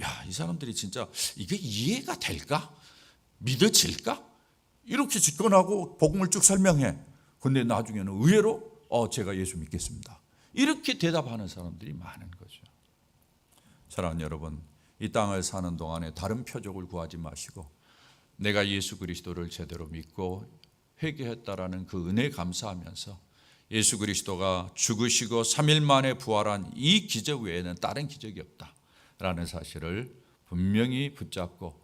야, 이 사람들이 진짜 이게 이해가 될까? 믿어질까? 이렇게 집권하고 복음을 쭉 설명해. 근데 나중에는 의외로 제가 예수 믿겠습니다, 이렇게 대답하는 사람들이 많은 거죠. 사랑하는 여러분, 이 땅을 사는 동안에 다른 표적을 구하지 마시고 내가 예수 그리스도를 제대로 믿고 회개했다라는 그 은혜에 감사하면서 예수 그리스도가 죽으시고 3일 만에 부활한 이 기적 외에는 다른 기적이 없다라는 사실을 분명히 붙잡고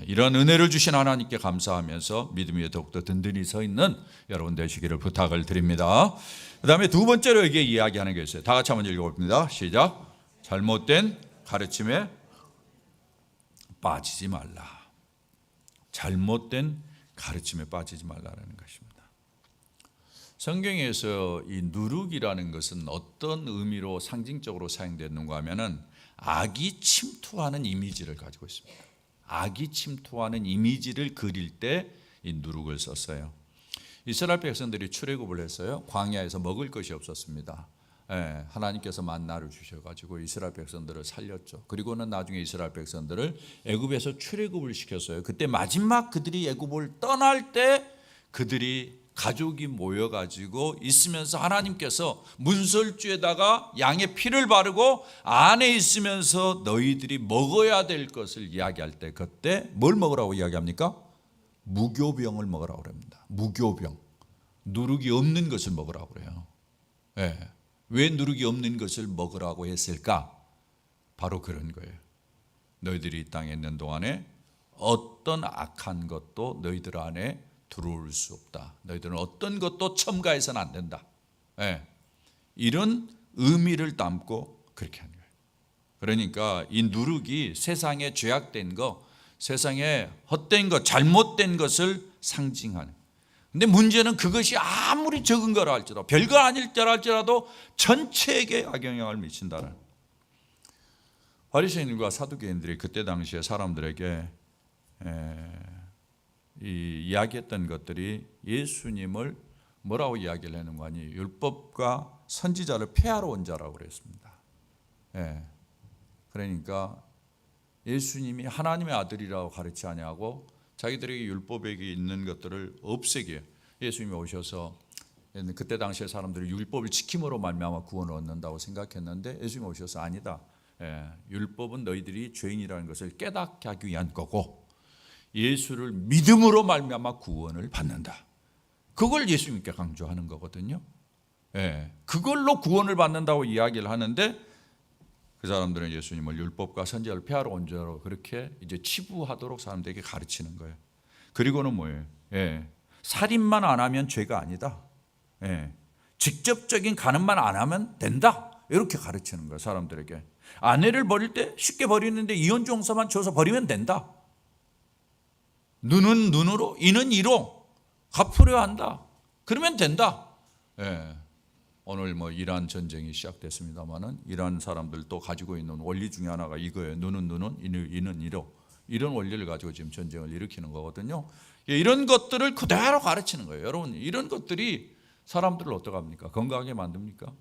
이런 은혜를 주신 하나님께 감사하면서 믿음 위에 더욱더 든든히 서 있는 여러분 되시기를 부탁을 드립니다. 그 다음에 두 번째로 여기에 이야기하는 게 있어요. 다 같이 한번 읽어봅니다. 시작. 잘못된 가르침에 빠지지 말라. 잘못된 가르침에 빠지지 말라라는 것입니다. 성경에서 이 누룩이라는 것은 어떤 의미로 상징적으로 사용되는가 하면은 악이 침투하는 이미지를 가지고 있습니다. 악이 침투하는 이미지를 그릴 때 이 누룩을 썼어요. 이스라엘 백성들이 출애굽을 했어요. 광야에서 먹을 것이 없었습니다. 하나님께서 만나를 주셔가지고 이스라엘 백성들을 살렸죠. 그리고는 나중에 이스라엘 백성들을 애굽에서 출애굽을 시켰어요. 그때 마지막 그들이 애굽을 떠날 때 그들이 가족이 모여가지고 있으면서 하나님께서 문설주에다가 양의 피를 바르고 안에 있으면서 너희들이 먹어야 될 것을 이야기할 때 그때 뭘 먹으라고 이야기합니까? 무교병을 먹으라고 그럽니다. 무교병. 누룩이 없는 것을 먹으라고 그래요. 왜 누룩이 없는 것을 먹으라고 했을까? 바로 그런 거예요. 너희들이 이 땅에 있는 동안에 어떤 악한 것도 너희들 안에 들어올 수 없다. 너희들은 어떤 것도 첨가해서는 안 된다. 이런 의미를 담고 그렇게 하는 거예요. 그러니까 이 누룩이 세상에 죄악된 거, 세상에 헛된 것, 잘못된 것을 상징하는. 근데 문제는 그것이 아무리 적은 거라 할지라도, 별거 아닐 때라 할지라도 전체에게 악영향을 미친다는. 바리새인들과 사두개인들이 그때 당시에 사람들에게 이야기했던 것들이 예수님을 뭐라고 이야기를 했는가 하니 율법과 선지자를 폐하러 온 자라고 그랬습니다. 그러니까 예수님이 하나님의 아들이라고 가르치 아니하고 자기들에게 율법에 있는 것들을 없애게 예수님이 오셔서, 그때 당시에 사람들이 율법을 지킴으로 말미암아 구원을 얻는다고 생각했는데 예수님이 오셔서 아니다. 율법은 너희들이 죄인이라는 것을 깨닫게 하기 위한 거고 예수를 믿음으로 말미암아 구원을 받는다. 그걸 예수님께 강조하는 거거든요. 그걸로 구원을 받는다고 이야기를 하는데 그 사람들은 예수님을 율법과 선지자를 폐하러 온 자로 그렇게 이제 치부하도록 사람들에게 가르치는 거예요. 그리고는 뭐예요? 살인만 안 하면 죄가 아니다. 직접적인 간음만 안 하면 된다. 이렇게 가르치는 거예요. 사람들에게. 아내를 버릴 때 쉽게 버리는데 이혼종사만 줘서 버리면 된다. 눈은 눈으로, 이는 이로 갚으려 한다. 그러면 된다. 오늘 이란 전쟁이 시작됐습니다만은 이란 사람들도 가지고 있는 원리 중에 하나가 이거예요. 눈은 눈은, 이는 이로. 이런 원리를 가지고 지금 전쟁을 일으키는 거거든요. 이런 것들을 그대로 가르치는 거예요. 여러분, 이런 것들이 사람들을 어떻게 합니까? 건강하게 만듭니까?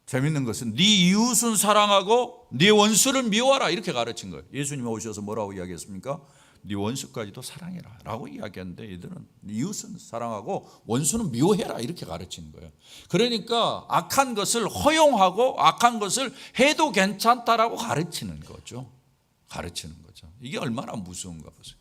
재밌는 것은 네 이웃은 사랑하고 네 원수를 미워하라 이렇게 가르친 거예요. 예수님이 오셔서 뭐라고 이야기했습니까? 네 원수까지도 사랑해라 라고 이야기하는데 이들은 이웃은 사랑하고 원수는 미워해라 이렇게 가르치는 거예요. 그러니까 악한 것을 허용하고 악한 것을 해도 괜찮다라고 가르치는 거죠. 이게 얼마나 무서운가 보세요.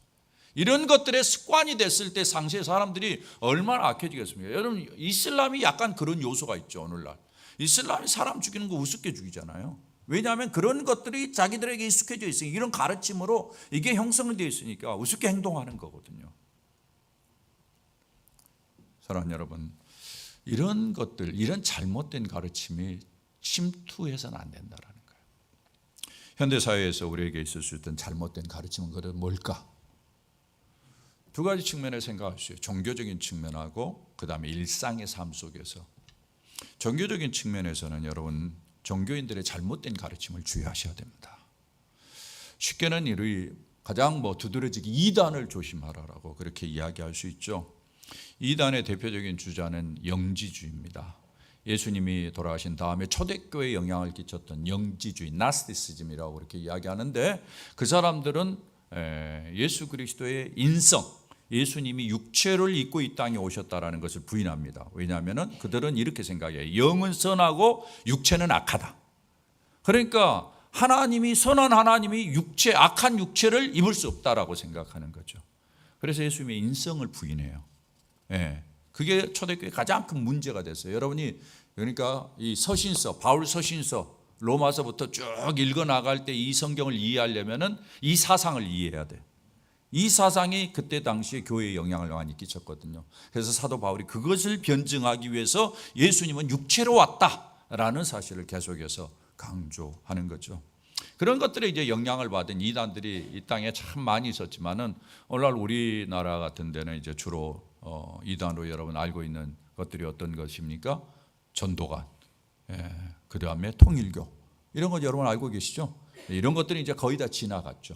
이런 것들의 습관이 됐을 때 상세 사람들이 얼마나 악해지겠습니까? 여러분, 이슬람이 약간 그런 요소가 있죠. 오늘날 이슬람이 사람 죽이는 거 우습게 죽이잖아요. 왜냐하면 그런 것들이 자기들에게 익숙해져 있으니까, 이런 가르침으로 이게 형성되어 있으니까 우습게 행동하는 거거든요. 사랑하는 여러분, 이런 것들, 이런 잘못된 가르침이 침투해서는 안 된다라는 거예요. 현대사회에서 우리에게 있을 수 있던 잘못된 가르침은 그럼 뭘까? 두 가지 측면을 생각하시죠. 종교적인 측면하고 그 다음에 일상의 삶 속에서. 종교적인 측면에서는 여러분, 종교인들의 잘못된 가르침을 주의하셔야 됩니다. 쉽게는 이 가장 두드러지게 이단을 조심하라라고 그렇게 이야기할 수 있죠. 이단의 대표적인 주자는 영지주의입니다. 예수님이 돌아가신 다음에 초대교회에 영향을 끼쳤던 영지주의, 나스티시즘이라고 그렇게 이야기하는데, 그 사람들은 예수 그리스도의 인성, 예수님이 육체를 입고 이 땅에 오셨다라는 것을 부인합니다. 왜냐하면 그들은 이렇게 생각해요. 영은 선하고 육체는 악하다. 그러니까 하나님이, 선한 하나님이 악한 육체를 입을 수 없다라고 생각하는 거죠. 그래서 예수님의 인성을 부인해요. 그게 초대교회의 가장 큰 문제가 됐어요. 여러분이 그러니까 이 서신서, 바울 서신서, 로마서부터 쭉 읽어 나갈 때 이 성경을 이해하려면은 이 사상을 이해해야 돼. 이 사상이 그때 당시에 교회에 영향을 많이 끼쳤거든요. 그래서 사도 바울이 그것을 변증하기 위해서 예수님은 육체로 왔다라는 사실을 계속해서 강조하는 거죠. 그런 것들에 이제 영향을 받은 이단들이 이 땅에 참 많이 있었지만은, 오늘날 우리나라 같은 데는 이제 주로 이단으로 여러분 알고 있는 것들이 어떤 것입니까? 전도관, 그 다음에 통일교, 이런 거 여러분 알고 계시죠? 이런 것들이 이제 거의 다 지나갔죠.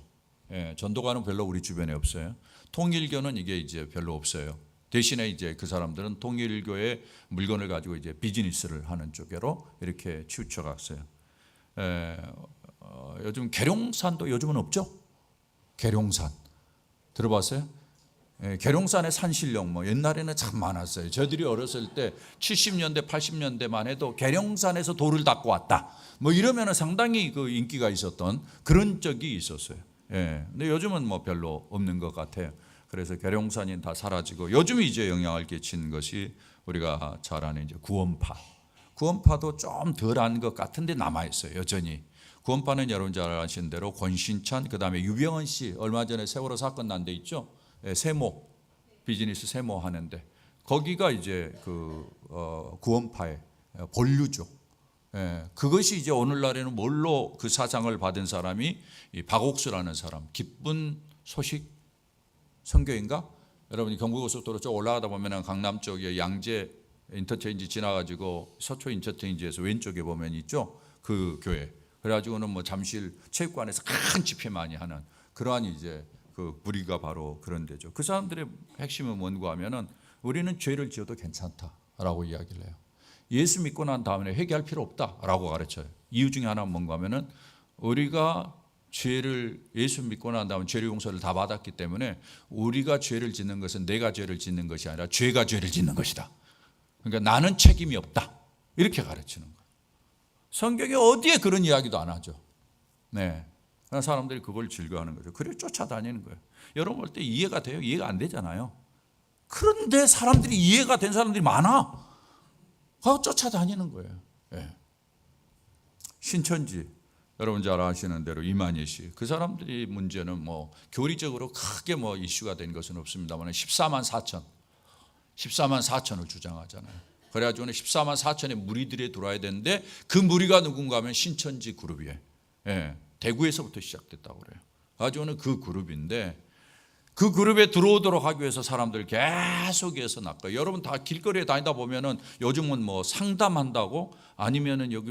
전도관은 별로 우리 주변에 없어요. 통일교는 이게 이제 별로 없어요. 대신에 이제 그 사람들은 통일교의 물건을 가지고 이제 비즈니스를 하는 쪽으로 이렇게 치우쳐갔어요. 요즘 계룡산도 요즘은 없죠? 계룡산 들어봤어요? 계룡산의 산신령 옛날에는 참 많았어요. 저희들이 어렸을 때 70년대 80년대만 해도 계룡산에서 돌을 닦고 왔다 이러면 상당히 그 인기가 있었던 그런 적이 있었어요. 근데 요즘은 별로 없는 것 같아요. 그래서 계룡산이 다 사라지고, 요즘 이제 영향을 끼친 것이 우리가 잘 아는 이제 구원파도 좀 덜한 것 같은데 남아 있어요. 여전히 구원파는 여러분 잘 아시는 대로 권신찬, 그 다음에 유병헌 씨, 얼마 전에 세월호 사건 난 데 있죠. 세모, 비즈니스 세모 하는데, 거기가 이제 그 구원파의 본류죠. 그것이 이제 오늘날에는 뭘로 그 사상을 받은 사람이 이 박옥수라는 사람, 기쁜 소식 선교인가? 여러분이 경부고속도로 쪽 올라가다 보면 강남 쪽에 양재 인터체인지 지나가지고 서초 인터체인지에서 왼쪽에 보면 있죠. 그 교회. 그래가지고는 잠실 체육관에서 큰 집회 많이 하는 그러한 이제 그 무리가 바로 그런 데죠. 그 사람들의 핵심은 뭔가 하면은 우리는 죄를 지어도 괜찮다라고 이야기를 해요. 예수 믿고 난 다음에 회개할 필요 없다라고 가르쳐요. 이유 중에 하나는 뭔가 하면은 우리가 예수 믿고 난 다음에 죄의 용서를 다 받았기 때문에 우리가 죄를 짓는 것은 내가 죄를 짓는 것이 아니라 죄가 죄를 짓는 것이다. 그러니까 나는 책임이 없다. 이렇게 가르치는 거예요. 성경에 어디에 그런 이야기도 안 하죠. 사람들이 그걸 즐거워하는 거죠. 그래 쫓아다니는 거예요. 여러분 볼 때 이해가 돼요? 이해가 안 되잖아요. 그런데 사람들이 이해가 된 사람들이 많아. 쫓아다니는 거예요. 신천지, 여러분 잘 아시는 대로 이만희 씨, 그 사람들이 문제는 교리적으로 크게 이슈가 된 것은 없습니다만 14만 4천을 주장하잖아요. 그래가지고 14만 4천의 무리들이 들어와야 되는데, 그 무리가 누군가 하면 신천지 그룹이에요. 대구에서부터 시작됐다고 그래요. 가지고는 그 그룹인데, 그 그룹에 들어오도록 하기 위해서 사람들 계속해서 낚아요. 여러분 다 길거리에 다니다 보면은 요즘은 상담한다고, 아니면은 여기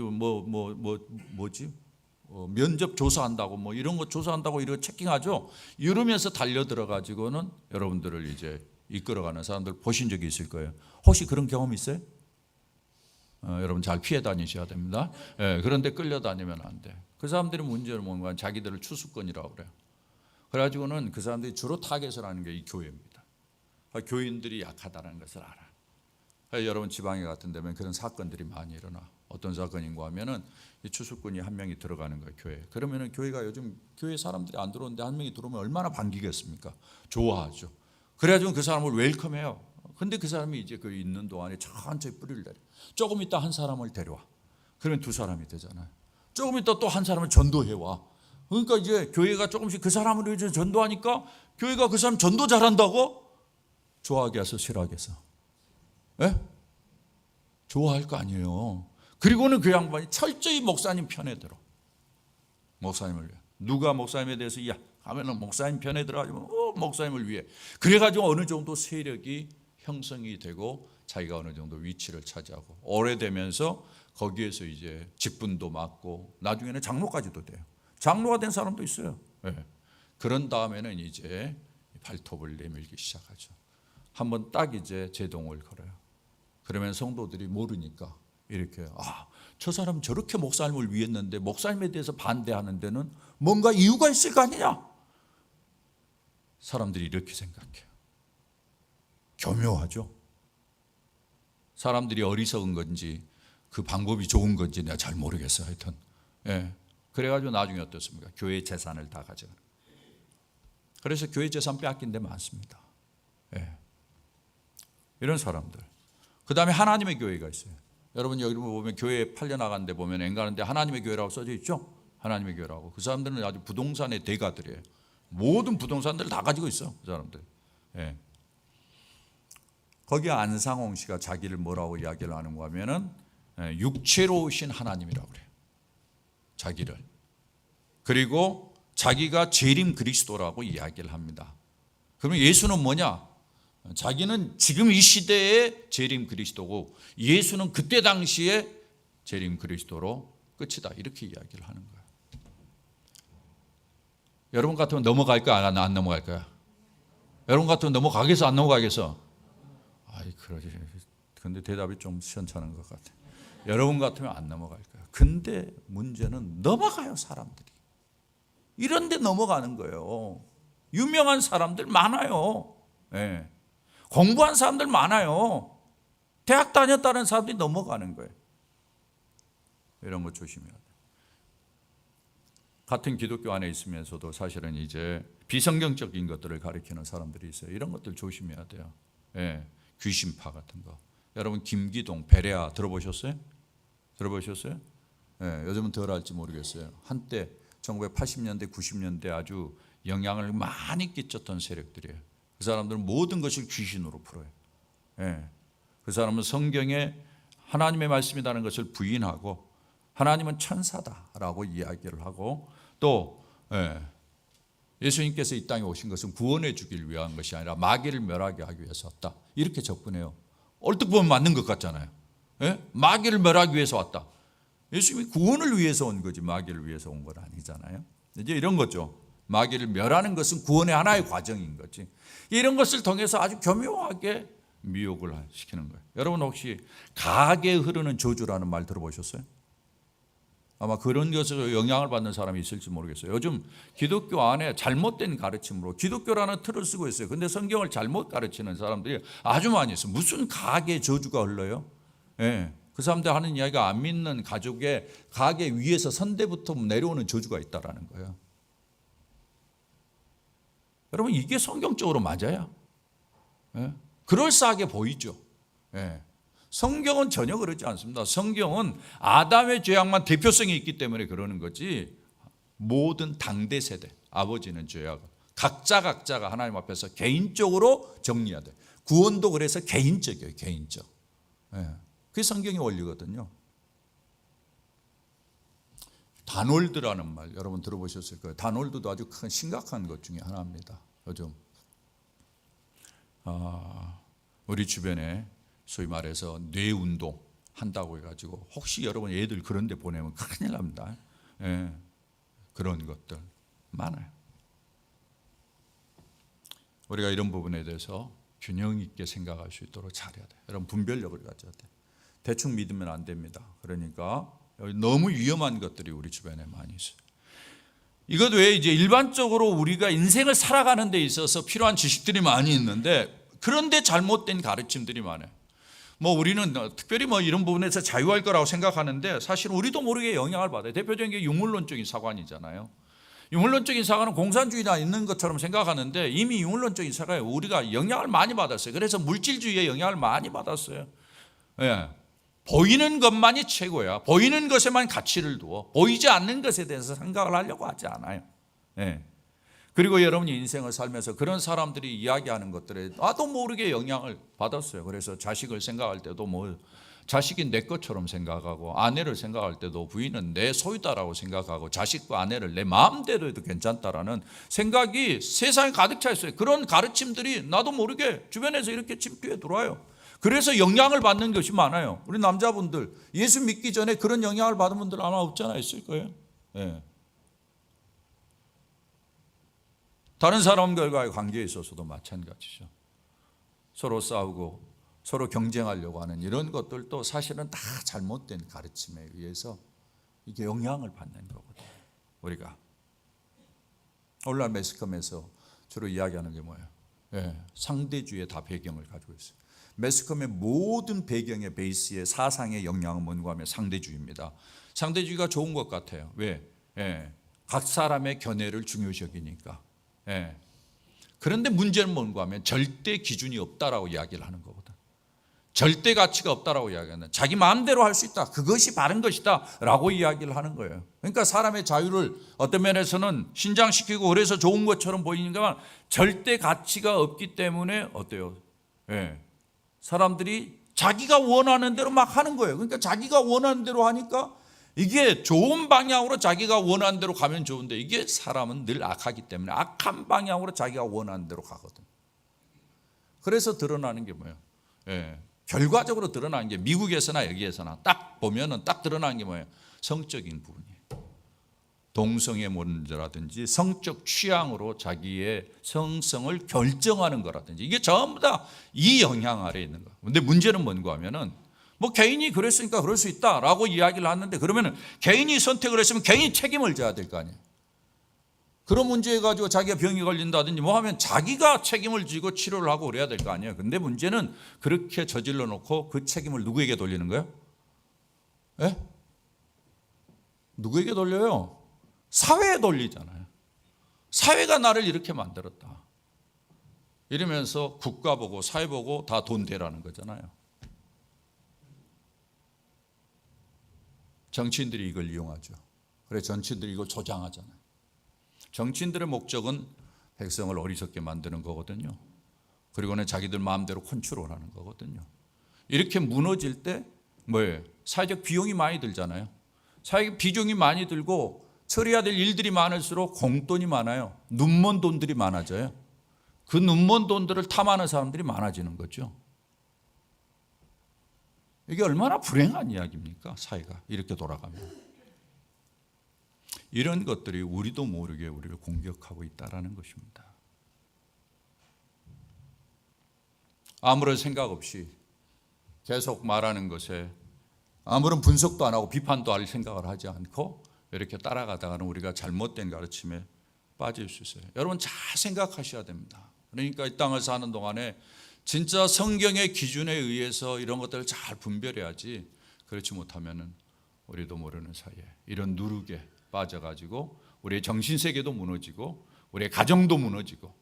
면접 조사한다고 이런 거 조사한다고 이런 체킹하죠. 이러면서 달려 들어가지고는 여러분들을 이제 이끌어가는 사람들 보신 적이 있을 거예요. 혹시 그런 경험 있어요? 여러분 잘 피해 다니셔야 됩니다. 그런데 끌려다니면 안 돼. 그 사람들이 문제는 뭔가 자기들을 추수꾼이라고 그래요. 그래가지고는 그 사람들이 주로 타겟을 하는 게 이 교회입니다. 교인들이 약하다는 것을 알아. 여러분 지방에 같은 데면 그런 사건들이 많이 일어나. 어떤 사건인가 하면은 이 추수꾼이 한 명이 들어가는 거예요, 교회. 그러면은 교회가 요즘 교회 사람들이 안 들어오는데 한 명이 들어오면 얼마나 반기겠습니까? 좋아하죠. 그래가지고 그 사람을 웰컴해요. 근데 그 사람이 이제 그 있는 동안에 천천히 뿌리를 내려. 조금 있다 한 사람을 데려와. 그러면 두 사람이 되잖아요. 조금 있다 또 한 사람을 전도해와. 그러니까 이제 교회가 조금씩 그 사람을 이제 전도하니까 교회가 그 사람 전도 잘한다고 좋아하게 해서 싫어하게 해서. 예? 좋아할 거 아니에요. 그리고는 그 양반이 철저히 목사님 편에 들어. 목사님을 위해. 누가 목사님에 대해서 야 하면은 목사님 편에 들어가지고 목사님을 위해. 그래가지고 어느 정도 세력이 형성이 되고 자기가 어느 정도 위치를 차지하고 오래되면서 거기에서 이제 직분도 맡고 나중에는 장로까지도 돼요. 장로가 된 사람도 있어요. 네. 그런 다음에는 이제 발톱을 내밀기 시작하죠. 한번 딱 이제 제동을 걸어요. 그러면 성도들이 모르니까 이렇게 저 사람 저렇게 목사님을 위했는데 목사님에 대해서 반대하는 데는 뭔가 이유가 있을 거 아니냐? 사람들이 이렇게 생각해요. 교묘하죠. 사람들이 어리석은 건지 그 방법이 좋은 건지 내가 잘 모르겠어요. 하여튼 그래가지고 나중에 어떻습니까? 교회 재산을 다 가져가는. 그래서 교회 재산 빼앗긴 데 많습니다. 이런 사람들. 그 다음에 하나님의 교회가 있어요. 여러분 여기 보면 교회에 팔려나간 데 보면 엔가는데 하나님의 교회라고 써져 있죠. 하나님의 교회라고. 그 사람들은 아주 부동산의 대가들이에요. 모든 부동산들을 다 가지고 있어. 그 사람들. 거기에 안상홍 씨가 자기를 뭐라고 이야기를 하는가 하면은 육체로 오신 하나님이라고 그래요. 자기를. 그리고 자기가 재림 그리스도라고 이야기를 합니다. 그러면 예수는 뭐냐? 자기는 지금 이 시대의 재림 그리스도고 예수는 그때 당시에 재림 그리스도로 끝이다. 이렇게 이야기를 하는 거예요. 여러분 같으면 넘어갈까요? 안 넘어갈까요? 여러분 같으면 넘어가겠어? 안 넘어가겠어? 그러지. 근데 대답이 좀 시원찮은 것 같아요. 여러분 같으면 안 넘어갈 거예요. 근데 문제는 넘어가요, 사람들이. 이런데 넘어가는 거예요. 유명한 사람들 많아요. 공부한 사람들 많아요. 대학 다녔다는 사람들이 넘어가는 거예요. 이런 거 조심해야 돼요. 같은 기독교 안에 있으면서도 사실은 이제 비성경적인 것들을 가리키는 사람들이 있어요. 이런 것들 조심해야 돼요. 귀신파 같은 거. 여러분 김기동, 베레아 들어보셨어요? 들어보셨어요? 요즘은 덜 알지 모르겠어요. 한때 1980년대, 90년대 아주 영향을 많이 끼쳤던 세력들이에요. 그 사람들은 모든 것을 귀신으로 풀어요. 그 사람은 성경에 하나님의 말씀이라는 것을 부인하고 하나님은 천사다라고 이야기를 하고 또 예수님께서 이 땅에 오신 것은 구원해 주길 위한 것이 아니라 마귀를 멸하게 하기 위해서 왔다. 이렇게 접근해요. 얼핏 보면 맞는 것 같잖아요. 마귀를 멸하기 위해서 왔다. 예수님이 구원을 위해서 온 거지 마귀를 위해서 온 건 아니잖아요. 이제 이런 거죠. 마귀를 멸하는 것은 구원의 하나의 과정인 거지. 이런 것을 통해서 아주 교묘하게 미혹을 시키는 거예요. 여러분 혹시 가게 흐르는 저주라는 말 들어보셨어요? 아마 그런 것으로 영향을 받는 사람이 있을지 모르겠어요. 요즘 기독교 안에 잘못된 가르침으로 기독교라는 틀을 쓰고 있어요. 근데 성경을 잘못 가르치는 사람들이 아주 많이 있어요. 무슨 가게 저주가 흘러요? 그 사람들 하는 이야기가 안 믿는 가족의 가게 위에서 선대부터 내려오는 저주가 있다라는 거예요. 여러분 이게 성경적으로 맞아요? 그럴싸하게 보이죠? 성경은 전혀 그렇지 않습니다. 성경은 아담의 죄악만 대표성이 있기 때문에 그러는 거지 모든 당대 세대, 아버지는 죄악, 각자가 하나님 앞에서 개인적으로 정리해야 돼. 구원도 그래서 개인적이에요. 개인적. 그게 성경의 원리거든요. 다놀드라는 말 여러분 들어보셨을 거예요. 다놀드도 아주 큰 심각한 것 중에 하나입니다. 요즘 우리 주변에 소위 말해서 뇌운동 한다고 해가지고 혹시 여러분 애들 그런 데 보내면 큰일 납니다. 그런 것들 많아요. 우리가 이런 부분에 대해서 균형 있게 생각할 수 있도록 잘해야 돼요. 여러분 분별력을 가져야 돼요. 대충 믿으면 안 됩니다. 그러니까 너무 위험한 것들이 우리 주변에 많이 있어요. 이것 외에 이제 일반적으로 우리가 인생을 살아가는 데 있어서 필요한 지식들이 많이 있는데, 그런데 잘못된 가르침들이 많아요. 우리는 특별히 이런 부분에서 자유할 거라고 생각하는데, 사실 우리도 모르게 영향을 받아요. 대표적인 게 유물론적인 사관이잖아요. 유물론적인 사관은 공산주의나 있는 것처럼 생각하는데, 이미 유물론적인 사관에 우리가 영향을 많이 받았어요. 그래서 물질주의에 영향을 많이 받았어요. 예. 보이는 것만이 최고야. 보이는 것에만 가치를 두어 보이지 않는 것에 대해서 생각을 하려고 하지 않아요. 예. 그리고 여러분이 인생을 살면서 그런 사람들이 이야기하는 것들에 나도 모르게 영향을 받았어요. 그래서 자식을 생각할 때도 자식이 내 것처럼 생각하고, 아내를 생각할 때도 부인은 내 소유다라고 생각하고, 자식과 아내를 내 마음대로 해도 괜찮다라는 생각이 세상에 가득 차 있어요. 그런 가르침들이 나도 모르게 주변에서 이렇게 침투해 들어와요. 그래서 영향을 받는 것이 많아요. 우리 남자분들 예수 믿기 전에 그런 영향을 받은 분들 아마 없잖아, 있을 거예요. 예. 다른 사람들과의 관계에 있어서도 마찬가지죠. 서로 싸우고 서로 경쟁하려고 하는 이런 것들도 사실은 다 잘못된 가르침에 의해서 이게 영향을 받는 거거든요. 우리가 오늘날 매스컴에서 주로 이야기하는 게 뭐예요? 예, 상대주의의 다 배경을 가지고 있어요. 매스컴의 모든 배경의 베이스의 사상의 영향은 뭔가 하면 상대주의입니다. 상대주의가 좋은 것 같아요. 왜? 예, 각 사람의 견해를 중요시 여기니까. 예. 그런데 문제는 뭔가 하면 절대 기준이 없다라고 이야기를 하는 거거든. 절대 가치가 없다라고 이야기하는, 자기 마음대로 할 수 있다, 그것이 바른 것이다 라고 이야기를 하는 거예요. 그러니까 사람의 자유를 어떤 면에서는 신장시키고 그래서 좋은 것처럼 보이는가, 절대 가치가 없기 때문에 어때요? 예. 사람들이 자기가 원하는 대로 막 하는 거예요. 그러니까 자기가 원하는 대로 하니까 이게 좋은 방향으로 자기가 원하는 대로 가면 좋은데, 이게 사람은 늘 악하기 때문에 악한 방향으로 자기가 원하는 대로 가거든. 그래서 드러나는 게 뭐예요? 예. 결과적으로 드러나는 게 미국에서나 여기에서나 딱 보면은 딱 드러나는 게 뭐예요? 성적인 부분이에요. 동성애 문제라든지 성적 취향으로 자기의 성성을 결정하는 거라든지, 이게 전부 다 이 영향 아래에 있는 거예요. 근데 문제는 뭔가 하면은 개인이 그랬으니까 그럴 수 있다라고 이야기를 하는데, 그러면은 개인이 선택을 했으면 개인이 책임을 져야 될 거 아니에요. 그런 문제에 가지고 자기가 병이 걸린다든지 하면 자기가 책임을 지고 치료를 하고 그래야 될 거 아니에요. 근데 문제는 그렇게 저질러 놓고 그 책임을 누구에게 돌리는 거예요? 예? 누구에게 돌려요? 사회에 돌리잖아요. 사회가 나를 이렇게 만들었다 이러면서 국가 보고 사회 보고 다 돈 대라는 거잖아요. 정치인들이 이걸 이용하죠. 그래서 정치인들이 이걸 조장하잖아요. 정치인들의 목적은 백성을 어리석게 만드는 거거든요. 그리고는 자기들 마음대로 컨트롤하는 거거든요. 이렇게 무너질 때 뭐예요? 사회적 비용이 많이 들잖아요. 사회적 비용이 많이 들고 처리해야 될 일들이 많을수록 공돈이 많아요. 눈먼 돈들이 많아져요. 그 눈먼 돈들을 탐하는 사람들이 많아지는 거죠. 이게 얼마나 불행한 이야기입니까? 사회가 이렇게 돌아가면. 이런 것들이 우리도 모르게 우리를 공격하고 있다는 것입니다. 아무런 생각 없이 계속 말하는 것에 아무런 분석도 안 하고 비판도 할 생각을 하지 않고 이렇게 따라가다가는 우리가 잘못된 가르침에 빠질 수 있어요. 여러분 잘 생각하셔야 됩니다. 그러니까 이 땅을 사는 동안에 진짜 성경의 기준에 의해서 이런 것들을 잘 분별해야지, 그렇지 못하면은 우리도 모르는 사이에 이런 누룩에 빠져가지고 우리의 정신세계도 무너지고 우리의 가정도 무너지고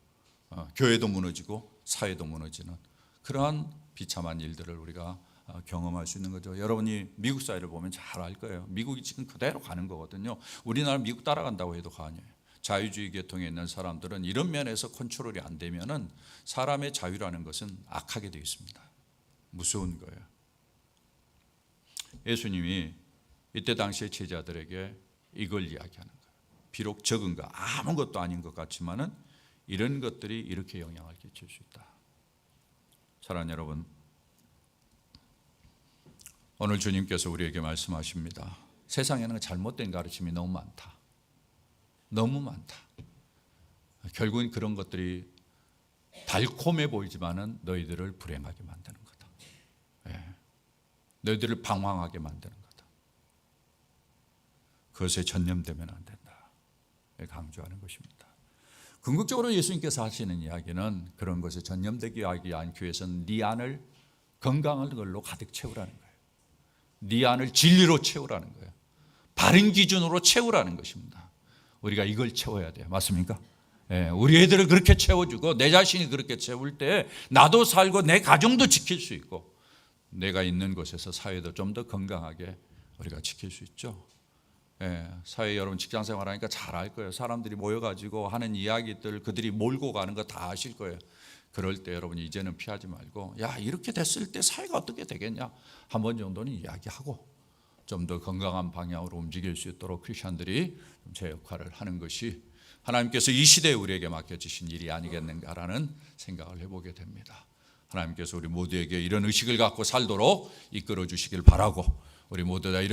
교회도 무너지고 사회도 무너지는 그러한 비참한 일들을 우리가 경험할 수 있는 거죠. 여러분이 미국 사회를 보면 잘 알 거예요. 미국이 지금 그대로 가는 거거든요. 우리나라 미국 따라간다고 해도 아니에요. 자유주의 계통에 있는 사람들은 이런 면에서 컨트롤이 안 되면은 사람의 자유라는 것은 악하게 되어 있습니다. 무서운 거예요. 예수님이 이때 당시의 제자들에게 이걸 이야기하는 거예요. 비록 적은 거, 아무것도 아닌 것 같지만은 이런 것들이 이렇게 영향을 끼칠 수 있다. 사랑하는 여러분, 오늘 주님께서 우리에게 말씀하십니다. 세상에는 잘못된 가르침이 너무 많다. 너무 많다. 결국은 그런 것들이 달콤해 보이지만은 너희들을 불행하게 만드는 거다. 예. 너희들을 방황하게 만드는 거다. 그것에 전념되면 안 된다. 강조하는 것입니다. 궁극적으로 예수님께서 하시는 이야기는 그런 것에 전념되지 않기 위해서는 네 안을 건강한 걸로 가득 채우라는 거예요. 네 안을 진리로 채우라는 거예요. 바른 기준으로 채우라는 것입니다. 우리가 이걸 채워야 돼요. 맞습니까? 우리 애들을 그렇게 채워주고 내 자신이 그렇게 채울 때 나도 살고 내 가정도 지킬 수 있고 내가 있는 곳에서 사회도 좀 더 건강하게 우리가 지킬 수 있죠. 사회 여러분 직장 생활하니까 잘 알 거예요. 사람들이 모여가지고 하는 이야기들 그들이 몰고 가는 거 다 아실 거예요. 그럴 때 여러분 이제는 피하지 말고 야 이렇게 됐을 때 사회가 어떻게 되겠냐 한 번 정도는 이야기하고 좀 더 건강한 방향으로 움직일 수 있도록 크리스천들이 제 역할을 하는 것이 하나님께서 이 시대에 우리에게 맡겨주신 일이 아니겠는가라는 생각을 해보게 됩니다. 하나님께서 우리 모두에게 이런 의식을 갖고 살도록 이끌어 주시길 바라고 우리 모두 다 이런